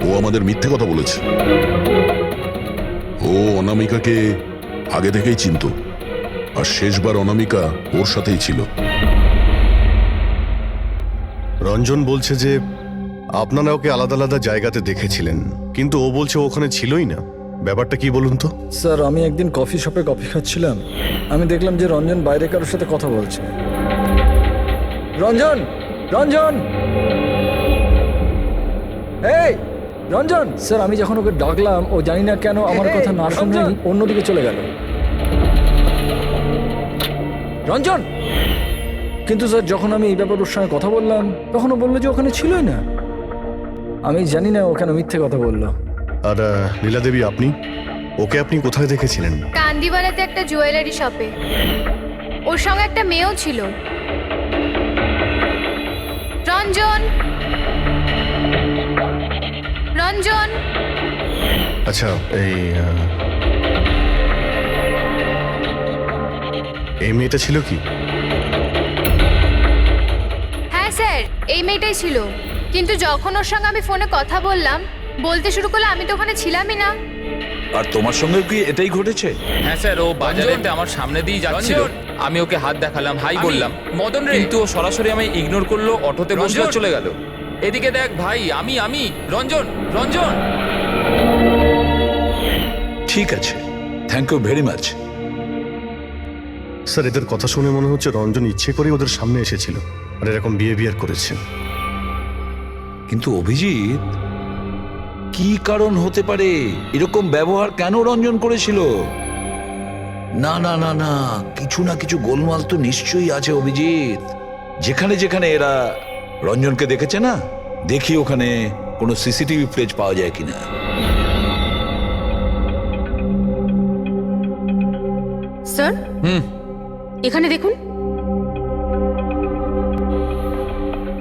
ও আমাদের মিথ্যে কথা বলেছে। ও অনামিকাকে আগে থেকেই চিনতো, আর শেষবার অনামিকা ওর সাথেই ছিল। রঞ্জন বলছে যে আপনারা ওকে আলাদা আলাদা জায়গাতে দেখেছিলেন, কিন্তু ও বলছে ও ওখানে ছিলই না। ব্যাপারটা কি বলুন তো? স্যার আমি একদিন কফি শপে কফি খাচ্ছিলাম, আমি দেখলাম যে রঞ্জন বাইরে কারোর সাথে কথা বলছে। রঞ্জন, রঞ্জন, এই রঞ্জন! স্যার আমি যখন ওকে ডাকলাম ও জানি না কেন আমার কথা না শুনে অন্যদিকে চলে গেল। রঞ্জন! কিন্তু স্যার যখন আমি এই ব্যাপারে ওর সঙ্গে কথা বললাম তখন ও বললো যে ওখানে ছিলই না। আমি জানি না ও কেন মিথ্যে কথা বললো। আর লীলা দেবী, আপনি ওকে আপনি কোথায় দেখেছিলেন? কান্দিওয়ালাতে একটা জুয়েলারি শপে। ওর সঙ্গে একটা মেয়েও ছিল। রঞ্জন, রঞ্জন! আচ্ছা, এই মেয়েটা ছিল কি? হ্যাঁ স্যার, এই মেয়েটাই ছিল। কিন্তু যখন ওর সঙ্গে আমি ফোনে কথা বললাম, বলতে শুরু করলে আমি তো ওখানে ছিলামই না। আর তোমার সঙ্গে কি এটাই ঘটেছে? হ্যাঁ স্যার, ও বাজারেতে আমার সামনে দিয়ে যাচ্ছিল, আমি ওকে হাত দেখালাম, হাই বললাম, মদন রে, কিন্তু ও সরাসরি আমায় ইগনোর করলো, অটোতে বসলো, চলে গেল। এদিকে দেখ ভাই, আমি রঞ্জন, রঞ্জন! ঠিক আছে, thank you very much. Sir এদের কথা শুনে মনে হচ্ছে রঞ্জন ইচ্ছে করে ওদের সামনে এসেছিল আর এরকম বিহেভিয়ার করেছে। কিন্তু অভিজিৎ, কি কারণ হতে পারে? এরকম ব্যবহার কেন রঞ্জন করেছিল? না না না না, কিছু না কিছু গোলমাল তো নিশ্চয়ই আছে অভিজিৎ। যেখানে যেখানে এরা রঞ্জনকে দেখেছে না, দেখি ওখানে কোনো সিসিটিভি ফুটেজ পাওয়া যায় কিনা। স্যার এখানে দেখুন।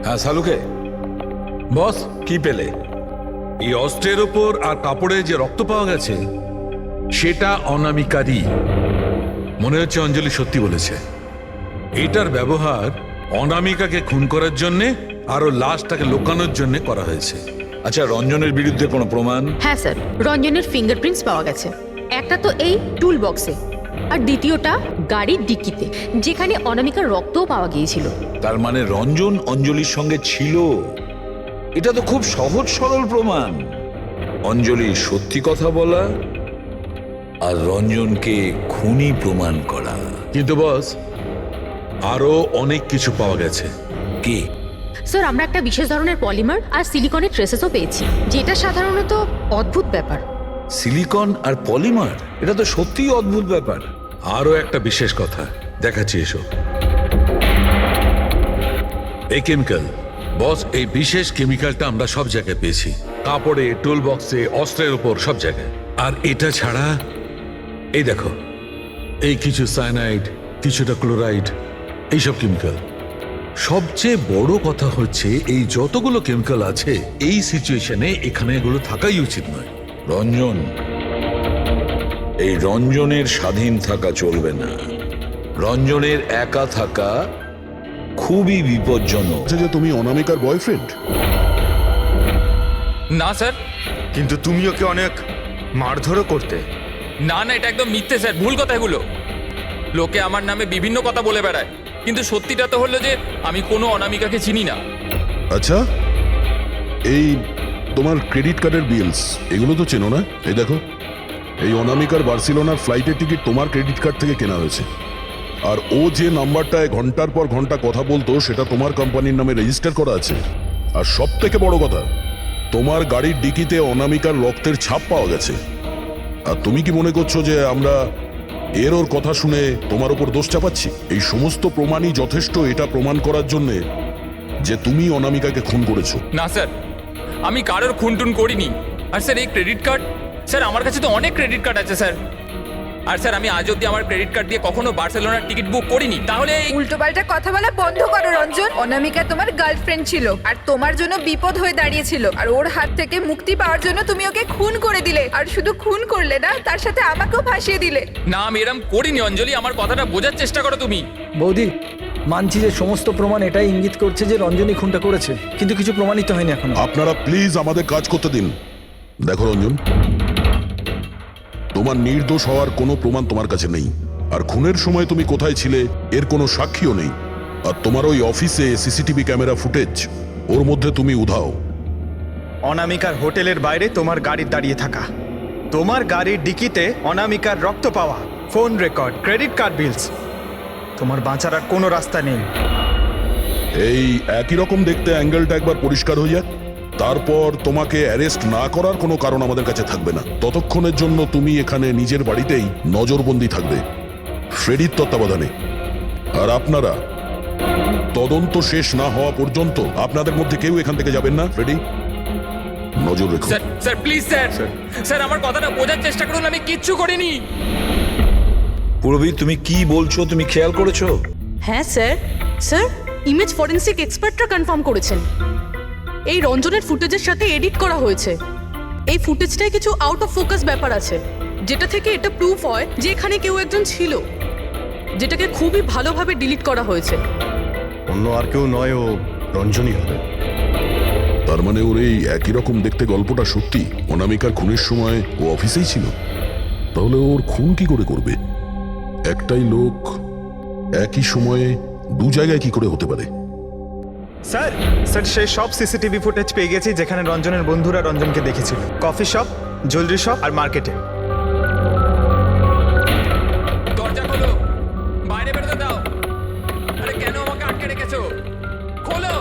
হ্যাঁ সালুকে, বস, কি পেলে? এই অস্ত্রের ওপর আর কাপড়ে যে রক্ত পাওয়া গেছে সেটা অনামিকারই। মনে হচ্ছে অঞ্জলি সত্যি বলেছে। এটার ব্যবহার অনামিকাকে খুন করার জন্যে আর ওর লাশটাকে লুকানোর জন্য করা হয়েছে। আচ্ছা, রঞ্জনের বিরুদ্ধে কোনো প্রমাণ? হ্যাঁ স্যার, রঞ্জনের ফিঙ্গারপ্রিন্টস পাওয়া গেছে। একটা তো এই টুল বক্সে, আর দ্বিতীয়টা গাড়ির ডিক্কিতে, যেখানে অনামিকার রক্তও পাওয়া গিয়েছিল। তার মানে রঞ্জন অঞ্জলির সঙ্গে ছিল। এটা তো খুব সহজ সরল প্রমাণ। অঞ্জলির সত্যি কথা বলা আর রঞ্জনকে খুনি প্রমাণ করা। কিন্তু বস, আরো অনেক কিছু পাওয়া গেছে। কি? স্যার আমরা একটা বিশেষ ধরনের পলিমার আর সিলিকনের ট্রেসেসও পেয়েছি, যেটা সাধারণত অদ্ভুত ব্যাপার। সিলিকন আর পলিমার, এটা তো সত্যিই অদ্ভুত ব্যাপার। আরো একটা বিশেষ কথা দেখাচ্ছি, এসো। এই কেমিক্যাল, বস, এই বিশেষ কেমিক্যালটা আমরা সব জায়গায় পেয়েছি। কাপড়ে, টুল বক্সে, অস্ত্রের উপর, সব জায়গায়। আর এটা ছাড়া এই দেখো, এই কিছু সায়ানাইড, কিছুটা ক্লোরাইড, এইসব কেমিক্যাল। সবচেয়ে বড় কথা হচ্ছে এই যতগুলো কেমিক্যাল আছে, এই সিচুয়েশনে এখানে এগুলো থাকাই উচিত নয়। রঞ্জন, এই রঞ্জনের স্বাধীন থাকা চলবে না। রঞ্জনের একা থাকা খুবই বিপজ্জনক। যে তুমি অনামিকার বয়ফ্রেন্ড? না স্যার। কিন্তু তুমি ওকে অনেক মারধরও করতে। না না, এটা একদম মিথ্যে স্যার, ভুল কথা এগুলো। লোকে আমার নামে বিভিন্ন কথা বলে বেড়ায়, কিন্তু সত্যিটা তো হলো যে আমি কোনো অনামিকাকে চিনি না। আচ্ছা, এই তোমার ক্রেডিট কার্ডের বিলস, এগুলো তো চেনো না? এই দেখো, এই অনামিকার বার্সিলোনার ফ্লাইটের টিকিট তোমার ক্রেডিট কার্ড থেকে কেনা হয়েছে। আর ও যে নাম্বারটায় ঘন্টার পর ঘন্টা কথা বলতো সেটা তোমার কোম্পানির নামে রেজিস্টার করা আছে। আর সব থেকে বড় কথা, তোমার গাড়ির ডিকিতে অনামিকার রক্তের ছাপ পাওয়া গেছে। আর তুমি কি মনে করছো যে আমরা এর ওর কথা শুনে তোমার উপর দোষ চাপাচ্ছি? এই সমস্ত প্রমাণই যথেষ্ট এটা প্রমাণ করার জন্যে যে তুমি অনামিকাকে খুন করেছো। না স্যার, আমি কারোর খুনটুন করিনি। আর স্যার এই ক্রেডিট কার্ড, স্যার আমার কাছে তো অনেক ক্রেডিট কার্ড আছে স্যার। আর স্যার আমি আজ অব্দি আমার ক্রেডিট কার্ড দিয়ে কখনো বার্সেলোনার টিকিট বুক করিনি। তাহলে উল্টোপাল্টা কথা বলা বন্ধ করো রঞ্জন। অনামিকা তোমার গার্লফ্রেন্ড ছিল আর তোমার জন্য বিপদ হয়ে দাঁড়িয়েছিল, আর ওর হাত থেকে মুক্তি পাওয়ার জন্য তুমি ওকে খুন করে দিলে। আর শুধু খুন করলে না, তার সাথে আমাকেও ফাঁসিয়ে দিলে। না, আমি এরম করিনি অঞ্জলি, আমার কথাটা বোঝার চেষ্টা করো তুমি। বৌদি, মানছি যে সমস্ত প্রমাণ এটাই ইঙ্গিত করছে যে রঞ্জনী খুনটা করেছে, কিন্তু কিছু প্রমাণিত হয়নি এখনো। আপনারা প্লিজ আমাদের কাজ করতে দিন। দেখো রঞ্জন, তোমার নির্দোষ হওয়ার কোনো প্রমাণ তোমার কাছে নেই, আর খুনের সময় তুমি কোথায় ছিলে এর কোনো সাক্ষীও নেই। আর তোমার ওই অফিসে সিসিটিভি ক্যামেরা ফুটেজ, ওর মধ্যে তুমি উধাও। অনামিকার হোটেলের বাইরে তোমার গাড়ির দাঁড়িয়ে থাকা, তোমার গাড়ির ডিকিতে অনামিকার রক্ত পাওয়া, ফোন রেকর্ড, ক্রেডিট কার্ড বিলস, তোমার বাঁচার আর কোনো রাস্তা নেই। এই একই রকম দেখতে অ্যাঙ্গেলটা একবার পরিষ্কার হয়ে যাক, তারপর তোমাকে অ্যারেস্ট না করার কোনো কারণ আমাদের কাছে থাকবে না। ততক্ষণের জন্য তুমি এখানে নিজের বাড়িতেই নজরবন্দি থাকবে, ফ্রেডির তত্ত্বাবধানে। আর আপনারা তদন্ত শেষ না হওয়া পর্যন্ত আপনাদের মধ্যে কেউ এখান থেকে যাবেন না। ফ্রেডি, নজর রেখো। Sir sir please sir, sir আমার কথাটা বোঝার চেষ্টা করুন, আমি কিচ্ছু করিনি। পূরবী, তুমি কি বলছো তুমি খেয়াল করেছো? হ্যাঁ স্যার, স্যার ইমেজ ফরেন্সিক এক্সপার্টরা কনফার্ম করেছেন এই রঞ্জনের ফুটেজের সাথে এডিট করা হয়েছে। এই ফুটেজটায় কিছু আউট অফ ফোকাস ব্যাপার আছে, যেটা থেকে এটা প্রুফ হয় যে এখানে কেউ একজন ছিল, যেটাকে খুবই ভালোভাবে ডিলিট করা হয়েছে। অন্য আর কেউ নয়, ও রঞ্জনী হবে। তার মানে ওর এই একই রকম দেখতে গল্পটা সত্যি? অনামিকার খুনের সময় ও অফিসেই ছিল, তাহলে ওর খুন কি করে করবে? একটাই লোক একই সময়ে দু জায়গায় কি করে হতে পারে? স্যার স্যার সেই সব সিসিটিভি ফুটেজ পেয়ে গেছি যেখানে রঞ্জনের বন্ধুরা রঞ্জনকে দেখেছিল, কফি শপ, জুয়েলারি শপ আর মার্কেটে। দরজা খোলো, বাইরে বেরোতে দাও। আরে কেন আমাকে আটকে রেখেছো? খোলো,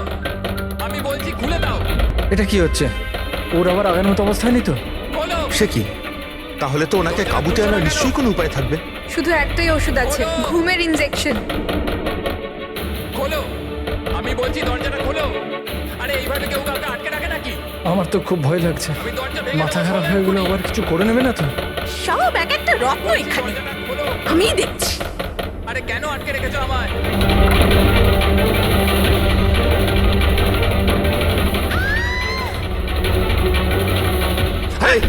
আমি বলছি খুলে দাও। এটা কি হচ্ছে? ওর আবার আগের মতো অবস্থায় নেই তো? খোলো। সে কি? তাহলে তো ওনাকে কাবুতে আনার নিশ্চয়ই কোনো উপায় থাকবে। শুধু একটাই ওষুধ আছে, ঘুমের ইনজেকশন। খোলো, আমি বলছি দরজাটা খোলো। আরে এইভাবে কেউ কাউকে আটকে রাখে নাকি? আমার তো খুব ভয় লাগছে, আমি দরজা ভেঙে মাথা খারাপ হয়ে গেলে আবার কিছু করে নেবে না তো? সব এক একটা রত্ন এখানে, দরজাটা খোলো। আমি দেখছি। আরে কেন আটকে রেখেছো আমায়? এই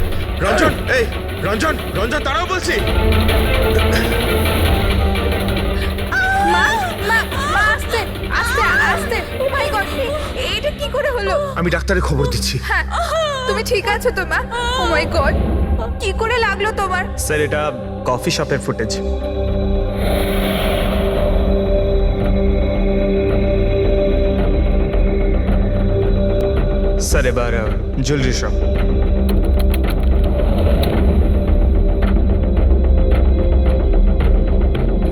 রঞ্জন, এই রঞ্জন, রঞ্জন দাঁড়াও বলছি। মা মা মা, আস্তে আস্তে আস্তে। ও মাই গড, এটা কি করে হলো? আমি ডাক্তারের খবর দিচ্ছি। হ্যাঁ, তুমি ঠিক আছো তো মা? ও মাই গড, কি করে লাগলো তোমার? স্যার এটা কফি শপের ফুটেজ। স্যার এবার জুয়েলারি শপ।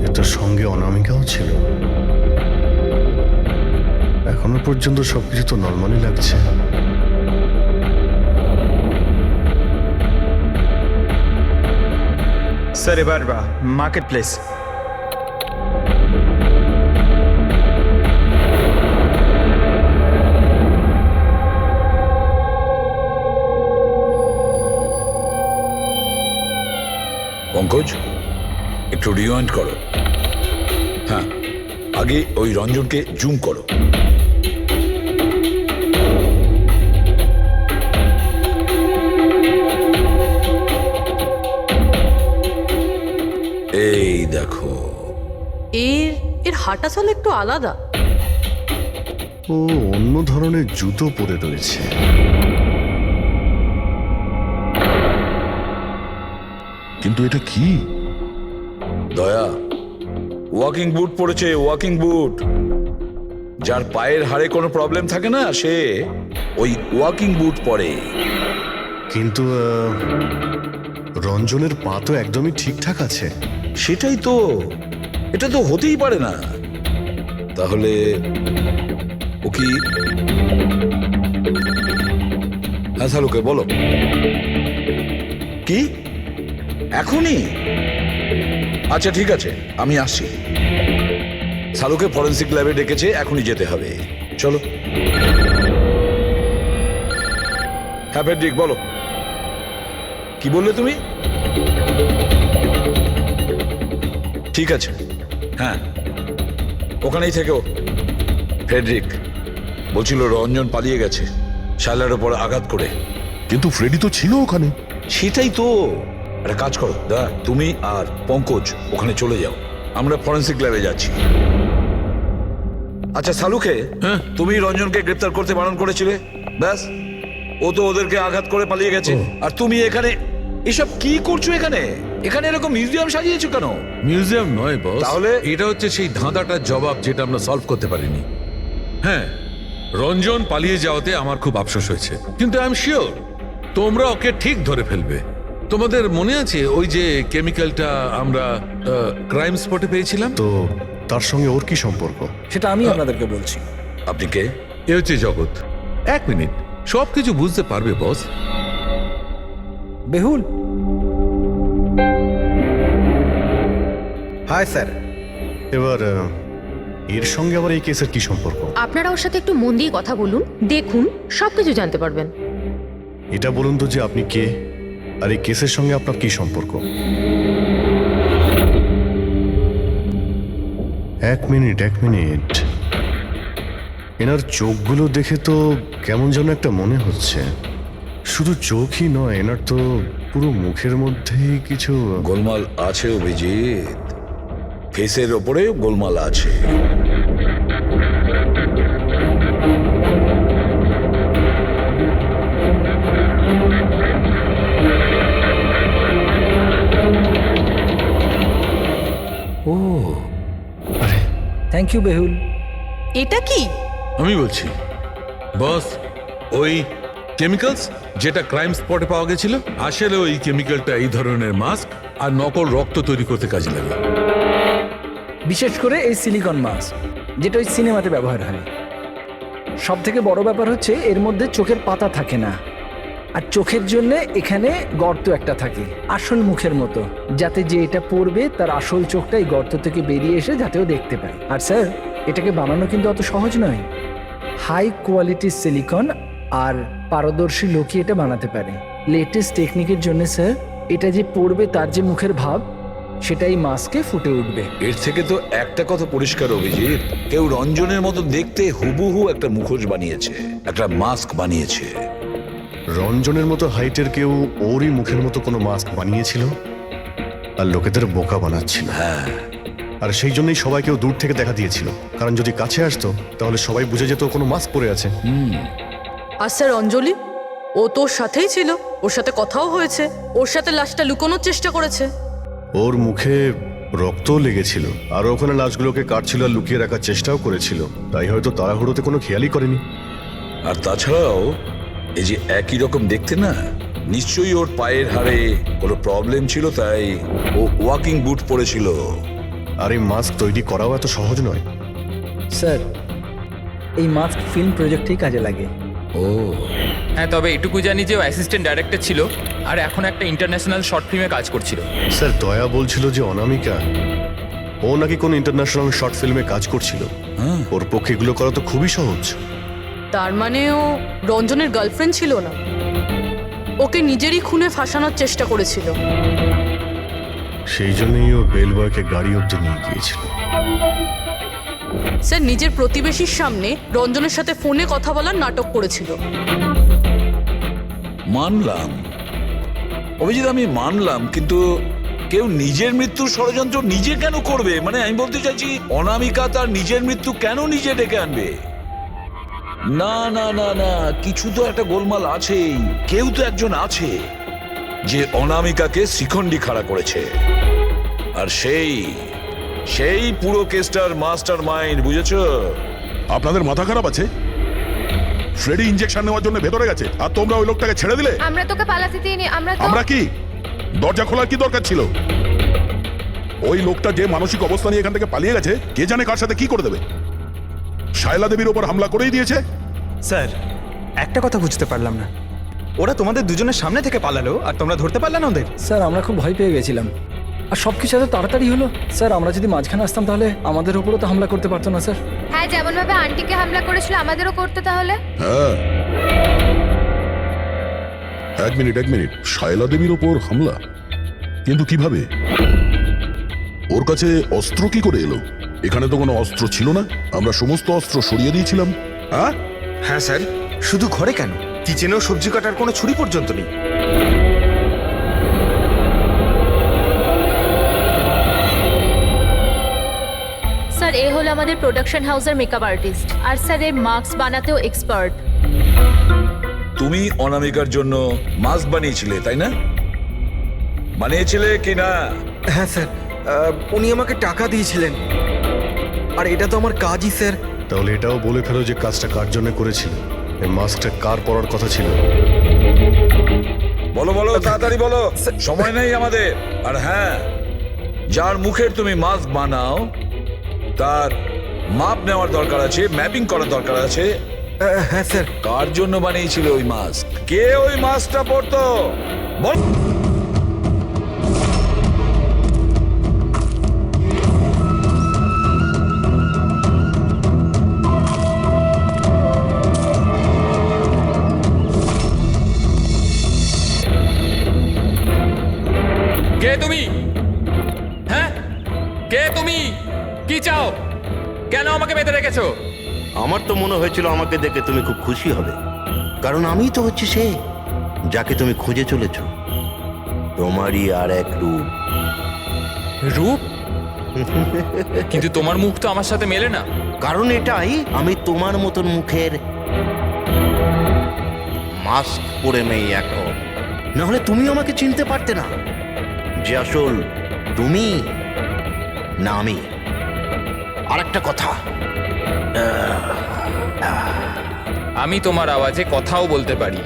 এটার সঙ্গে অনামিকাও ছিল। এখনো পর্যন্ত সবকিছু তো নর্মালি লাগছে। স্যার এবার মার্কেট প্লেস। পঙ্কজ, একটু রিওয়াইন্ড করো। হ্যাঁ, আগে ওই রঞ্জনকে জুম করো। এই দেখো, এর হাঁটা চল একটু আলাদা। ও অন্য ধরনের জুতো পরে রয়েছে। কিন্তু এটা কি? দয়া ওয়াকিং বুট পরেছে, ওয়াকিং বুট। যার পায়ের হাড়ে কোনো প্রবলেম থাকে না সে ওই ওয়াকিং বুট পরে। কিন্তু রঞ্জনের পা তো একদমই ঠিকঠাক আছে। সেটাই তো, এটা তো হতেই পারে না। তাহলে ও কি হ্যাঁ শালুকে বলো। কি এখনই? আচ্ছা ঠিক আছে, আমি আসছি। শালুকে ফরেন্সিক ল্যাবে ডেকেছে, এখনই যেতে হবে। চলো। হ্যাঁ ফেডরিক বলো, কি বললে তুমি? ঠিক আছে, হ্যাঁ ওখানেই থেকো। ফেডরিক বলছিল রঞ্জন পালিয়ে গেছে শায়লার ওপর আঘাত করে। কিন্তু ফ্রেডি তো ছিল ওখানে। সেটাই তো। একটা কাজ করো দা, তুমি আর পঙ্কজ ওখানে চলে যাও, আমরা ফরেন্সিক ল্যাবে যাচ্ছি। আচ্ছা শালুকে, তুমি রঞ্জনকে গ্রেপ্তার করতে বারণ করেছিলে, ব্যাস ও তো ওদেরকে আঘাত করে পালিয়ে গেছে। আর তুমি এখানে এসব কি করছো? এখানে এখানে এরকম মিউজিয়াম সাজিয়েছো কেন? মিউজিয়াম নয় বস, তাহলে? এটা হচ্ছে সেই ধাঁধাটার জবাব যেটা আমরা সলভ করতে পারিনি। হ্যাঁ, রঞ্জন পালিয়ে যাওয়াতে আমার খুব আফসোস হয়েছে, কিন্তু আই এম শিওর তোমরা ওকে ঠিক ধরে ফেলবে। তোমাদের মনে আছে ওই যে কেমিক্যালটা আমরা ক্রাইম স্পটে পেয়েছিলাম? তো তার সঙ্গে ওর কি সম্পর্ক? সেটা আমি আপনাদেরকে বলছি। আপনি কে? এ হচ্ছে জগৎ। এক মিনিট, সবকিছু বুঝতে পারবে বস। বেহুল। Hi sir. এবার এর সঙ্গে আবার এই কেসের কি সম্পর্ক? আপনারা ওর সাথে একটু মন দিয়ে কথা বলুন, দেখুন সবকিছু জানতে পারবেন। এটা বলুন তো যে আপনি কে, আর এই কেসের সঙ্গে আপনার কি সম্পর্ক? এক মিনিট। এনার চোখগুলো দেখে তো কেমন যেন একটা মনে হচ্ছে। শুধু চোখই নয়, এনার তো পুরো মুখের মধ্যেই কিছু গোলমাল আছে অভিজিৎ, ফেসের ওপরে গোলমাল আছে। ও থ্যাংক ইউ বেহুল। এটা কি? আমি বলছি বস, ওই কেমিক্যালস যেটা ক্রাইম স্পটে পাওয়া গেছিল, আসলে ওই কেমিক্যালটা এই ধরনের মাস্ক আর নকল রক্ত তৈরি করতে কাজে লাগে। বিশেষ করে এই সিলিকন মাস্ক, যেটা ওই সিনেমাতে ব্যবহার হয়। সব থেকে বড় ব্যাপার হচ্ছে এর মধ্যে চোখের পাতা থাকে না, আর চোখের জন্য এখানে গর্ত একটা থাকে আসল মুখের মতো, যাতে যে এটা পড়বে তার আসল চোখটা এই গর্ত থেকে বেরিয়ে এসে যাতেও দেখতে পায়। আর স্যার, এটাকে বানানো কিন্তু অত সহজ নয়। হাই কোয়ালিটির সিলিকন আর পারদর্শী লোকই এটা বানাতে পারে। লেটেস্ট টেকনিকের জন্য স্যার, এটা যে পড়বে তার যে মুখের ভাব, সেটাই মাস্কে ফুটে উঠবে। এর থেকে তো একটা কথা পরিষ্কার অভিজিৎ, কেউ রঞ্জনের মতো দেখতে হুবহু একটা মুখোশ বানিয়েছে, একটা মাস্ক বানিয়েছে। রঞ্জনের মতো হাইটের কেউ ওরই মুখের মতো কোনো মাস্ক বানিয়েছিল আর লোকেদের বোকা বানাচ্ছিল। হ্যাঁ, আর সেই জন্যই সবাইকেও দূর থেকে দেখা দিয়েছিল, কারণ যদি কাছে আসতো তাহলে সবাই বুঝে যেত কোনো মাস্ক পরে আছে। আর স্যার অঞ্জলি, ও তোর সাথেই ছিল, ওর সাথে কথাও হয়েছে, ওর সাথে লাশটা লুকোনোর চেষ্টা করেছে। ওর মুখে রক্তও লেগেছিল, আর ওখানে লাশগুলোকে কাটছিল আর লুকিয়ে রাখার চেষ্টাও করেছিল, তাই হয়তো তাড়াহুড়োতে কোনো খেয়ালই করেনি। আর তাছাড়াও এই যে একই রকম দেখতে না, নিশ্চয়ই ওর পায়ের হাড়ে কোনো প্রবলেম ছিল, তাই ও ওয়াকিং বুট পরেছিল। আর এই মাস্ক তৈরি করাও এত সহজ নয়। স্যার, এই মাস্ক ফিল্ম প্রজেক্টেই কাজে লাগে। ও হ্যাঁ, তবে এটুকু জানি যে ও অ্যাসিস্ট্যান্ট ডাইরেক্টর ছিল আর এখন একটা ইন্টারন্যাশনাল শর্ট ফিল্মে কাজ করছিল। স্যার, দয়া বলছিল যে অনামিকা ও নাকি কোনো ইন্টারন্যাশনাল শর্ট ফিল্মে কাজ করছিল। ওর পক্ষে এগুলো করা তো খুবই সহজ। তার মানে ও রঞ্জনের গার্লফ্রেন্ড ছিল না, ওকে নিজেরই খুনে ফাঁসানোর চেষ্টা করেছিল। সেই জন্যই ও বেল বয়কে গাড়ি অব্দি নিয়ে গিয়েছিল। স্যার, নিজের প্রতিবেশীর সামনে রঞ্জনের সাথে ফোনে কথা বলার নাটক করেছিল। মানলাম অভিজিৎ, আমি মানলাম, কিন্তু কেউ নিজের মৃত্যুর ষড়যন্ত্র নিজে কেন করবে? মানে আমি বলতে চাইছি, অনামিকা তার নিজের মৃত্যু কেন নিজে ডেকে আনবে? না না না না, কিছু তো একটা গোলমাল আছেই। কেউ তো একজন আছে যে অনামিকাকে শিখণ্ডি খাড়া করেছে, আর সেই পুরো কেসটার মাস্টার মাইন্ড, বুঝেছো? আপনাদের মাথা খারাপ আছে? ফ্রেডি ইনজেকশন নেওয়ার জন্য ভেতরে গেছে আর তোমরা ওই লোকটাকে ছেড়ে দিলে। আমরা তোকে পালাতে দিইনি, আমরা কি দরজা খোলার কি দরকার ছিল? ওই লোকটা যে মানসিক অবস্থা নিয়ে এখান থেকে পালিয়ে গেছে, কে জানে কার সাথে কি করে দেবে। শায়লা দেবীর ওপর হামলা করেই দিয়েছে। স্যার, একটা কথা বুঝতে পারলাম না, ওরা তোমাদের দুজনের সামনে থেকে পালালো আর তোমরা ধরতে পারলে না ওদের? স্যার আমরা খুব ভয় পেয়ে গেছিলাম, আর সবকিছু এত তাড়াতাড়ি হলো। স্যার আমরা যদি মাঝখানে আসতাম তাহলে আমাদের উপরও তো হামলা করতে পারতো না স্যার। হ্যাঁ, যেমন ভাবে আন্টিকে হামলা করেছিল আমাদেরও করতে তাহলে। হ্যাঁ, এক মিনিট, শায়লা দেবীর ওপর হামলা? কিন্তু কিভাবে? ওর কাছে অস্ত্র কি করে এলো? এখানে তো কোনো অস্ত্র ছিল না, আমরা সমস্ত অস্ত্র সরিয়ে দিয়েছিলাম। হ্যাঁ হ্যাঁ স্যার, শুধু ঘরে কেন, কিচেনেও সবজি কাটার কোনো ছুরি পর্যন্ত নেই। স্যার এ হলো আমাদের প্রোডাকশন হাউসের মেকআপ আর্টিস্ট, আর স্যার এ মাস্ক বানাতেও এক্সপার্ট। তুমি অনামিকার জন্য মাস্ক বানিয়েছিলে তাই না? বানিয়েছিলে কি না? হ্যাঁ স্যার, উনি আমাকে টাকা দিয়েছিলেন, আর এটা তো আমার কাজই স্যার। তাহলে এটাও বলে ফেলো যে কাজটা কার জন্য করেছিল, এই মাস্কটা কার পরার কথা ছিল? বলো বলো, তাড়াতাড়ি বলো, সময় নেই আমাদের। আর হ্যাঁ, যার মুখের তুমি মাস্ক বানাও তার মাপ নেওয়ার দরকার আছে, ম্যাপিং করার দরকার আছে। হ্যাঁ স্যার। কার জন্য বানিয়েছিল ওই মাস্ক? কে ওই মাস্কটা পরতো বল। কে তুমি? হ্যাঁ, কে তুমি? কি চাও? কেন আমাকে বেঁধে রেখেছো? আমার তো মনে হয়েছিল আমাকে দেখে তুমি খুব খুশি হবে, কারণ আমি তো হচ্ছি সে যাকে তুমি খুঁজে চলেছ। তোমারই আর এক রূপ। রূপ? কিন্তু তোমার মুখ তো আমার সাথে মেলে না। কারণ এটাই, আমি তোমার মতন মুখের মাস্ক পরে নেই এখন, নাহলে তুমি আমাকে চিনতে পারতে না যে আসল তুমি না আমি। আর একটা কথা, আমি তোমার আওয়াজে কথাও বলতে পারি।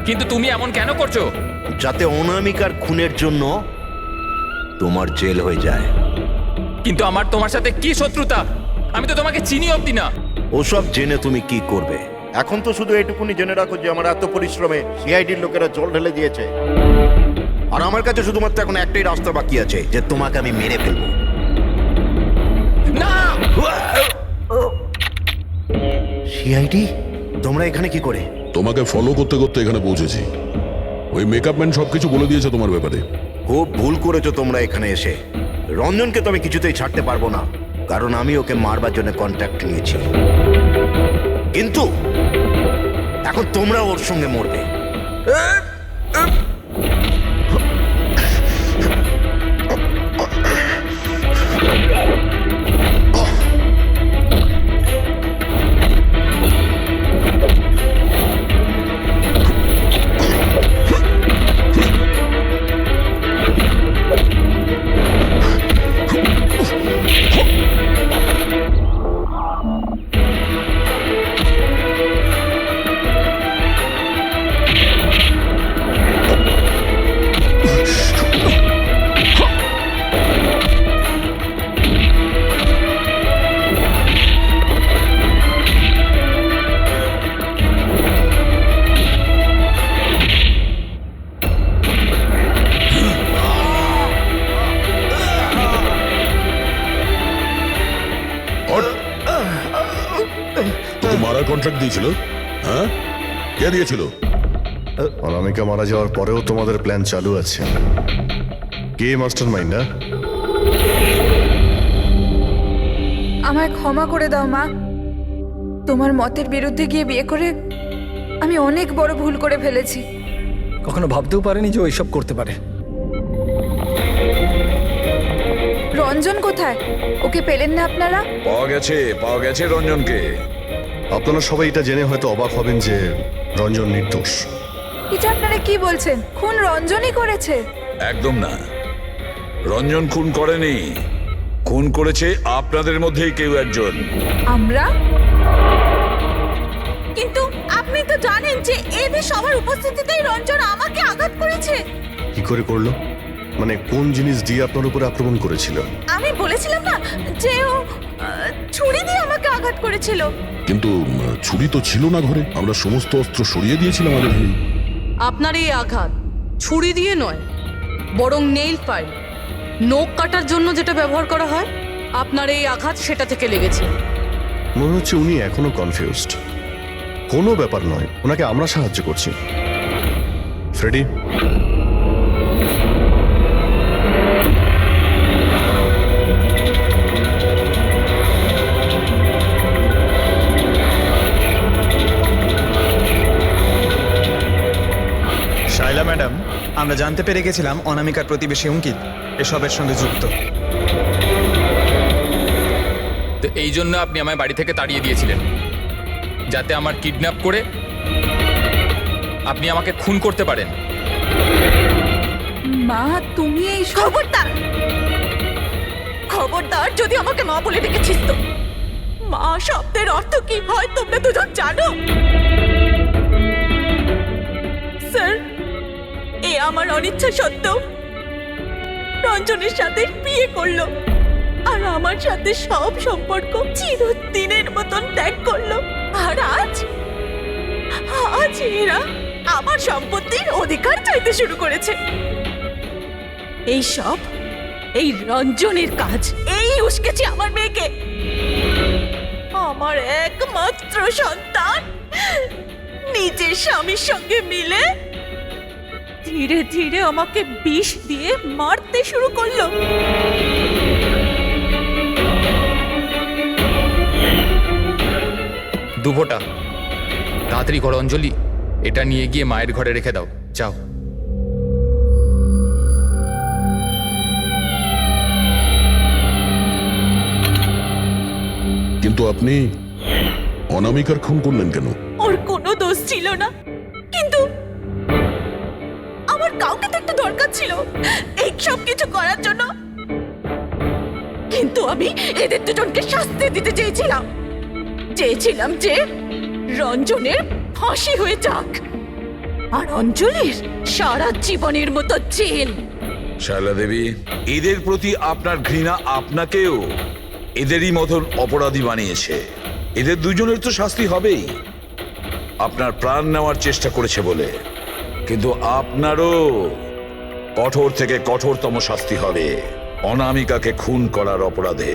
কিন্তু তুমি এমন কেন করছো? যাতে অনামিকার খুনের জন্য তোমার জেল হয়ে যায়। কিন্তু আমার তোমার সাথে কি শত্রুতা? আমি তো তোমাকে চিনি অব্দি না। ওসব জেনে তুমি কি করবে? এখন তো শুধু এটুকুনি জেনে রাখো যে আমার এত পরিশ্রমে সিআইডির লোকেরা জল ঢেলে দিয়েছে, আর আমার কাছে শুধুমাত্র এখন একটাই রাস্তা বাকি আছে, যে তোমাকে আমি মেরে ফেলবো। না! সিআইডি, তোমরা এখানে কি করে? তোমাকে ফলো করতে করতে এখানে পৌঁছেছি। ওই মেকআপ ম্যান সবকিছু বলে দিয়েছে তোমার ব্যাপারে। খুব ভুল করেছো তোমরা এখানে এসে। রঞ্জনকে তো আমি কিছুতেই ছাড়তে পারবো না, কারণ আমি ওকে মারবার জন্য কন্ট্যাক্ট নিয়েছি। কিন্তু এখন তোমরা ওর সঙ্গে মরবে। তোকে মারার কন্ট্রাক্ট দিয়েছিল? হ্যাঁ, কে দিয়েছিল? অনামিকা মারা যাওয়ার পরেও তোমাদের প্ল্যান চালু আছে। কে মাস্টার মাইন্ড? আমায় ক্ষমা করে দাও মা। তোমার মতের বিরুদ্ধে গিয়ে বিয়ে করে আমি অনেক বড় ভুল করে ফেলেছি। কখনো ভাবতেও পারিনি যে ও এসব করতে পারে। রঞ্জন কোথায়? ওকে পেলেন না আপনারা? পাওয়া গেছে রঞ্জনকে। আপনারা সবাই এটা জেনে হয়তো অবাক হবেন যে রঞ্জন নির্দোষ। এটা আপনারা কি বলছেন? খুন রঞ্জনই করেছে? একদম না, রঞ্জন খুন করেনি। খুন করেছে আপনাদের মধ্যেই কেউ একজন। আমরা? কিন্তু আপনি তো জানেন যে এদের সবার উপস্থিতিতেই রঞ্জন আমাকে আঘাত করেছে। কি করে করলো? মানে কোন জিনিস দিয়ে আপনার উপরে আক্রমণ করেছিল? আমি বলেছিলাম না যে ও ছুরি দিয়ে আমাকে আঘাত করেছিল। কিন্তু ছুরি তো ছিল না ঘরে, আমরা সমস্ত অস্ত্র সরিয়ে দিয়েছিলাম আগে থেকে। আপনার এই আঘাত ছুরি দিয়ে নয়, বরং নেইল ফাইল, নখ কাটার জন্য যেটা ব্যবহার করা হয়, আপনার এই আঘাত সেটা থেকে লেগেছে। মনে হচ্ছে উনি এখনো কনফিউজড। কোনো ব্যাপার নয়, ওনাকে আমরা সাহায্য করছি। ফ্রেডি, শাইলা ম্যাডাম, আমরা জানতে পেরে গেছিলাম অনামিকার প্রতিবেশী অঙ্কিত এসবের সঙ্গে যুক্ত। তো এই জন্য আপনি আমায় বাড়ি থেকে তাড়িয়ে দিয়েছিলেন, যাতে আমার কিডন্যাপ করে আপনি আমাকে খুন করতে পারেন। মা, তুমি এই খবরদার খবরদার যদি আমাকে মা বলে ডেকেছিস তো। মা শব্দের অর্থ কি হয় তোমরা দুজন জানো? স্যার, এ আমার অনিচ্ছা সত্ত্বেও রঞ্জনের সাথে বিয়ে করলো আর আমার সাথে সব সম্পর্ক চিরদিনের মতন ত্যাগ করলো। আর আজ এরা আমার সম্পত্তির অধিকার চাইতে শুরু করেছে। এই সব এই রঞ্জনের কাজ। এই উস্কেছে আমার মেয়েকে, আমার একমাত্র সন্তান নিজের স্বামীর সঙ্গে মিলে ধীরে ধীরে আমাকে বিষ দিয়ে মারতে শুরু করলো। দুভোটা তাড়াতাড়ি করো অঞ্জলি, এটা নিয়ে গিয়ে মায়ের ঘরে রেখে দাও, যাও। কিন্তু আপনি অনামিকার খুন করলেন কেন? ওর কোনো দোষ ছিল না, কিন্তু আমার কাউকে তো একটু দরকার ছিল এই সব কিছু করার জন্য। কিন্তু আমি এদের দুজনকে শাস্তি দিতে চেয়েছিলাম যে রঞ্জনের ফাঁসি হয়ে যাক আর অঞ্জলির সারা জীবনের মতো জেল। শায়লা দেবী, এদের প্রতি আপনার ঘৃণা আপনাকেও এদেরই মতন অপরাধী বানিয়েছে। এদের দুজনের তো শাস্তি হবেই, আপনার প্রাণ নেওয়ার চেষ্টা করেছে বলে। কিন্তু আপনারও কঠোর থেকে কঠোরতম শাস্তি হবে অনামিকাকে খুন করার অপরাধে।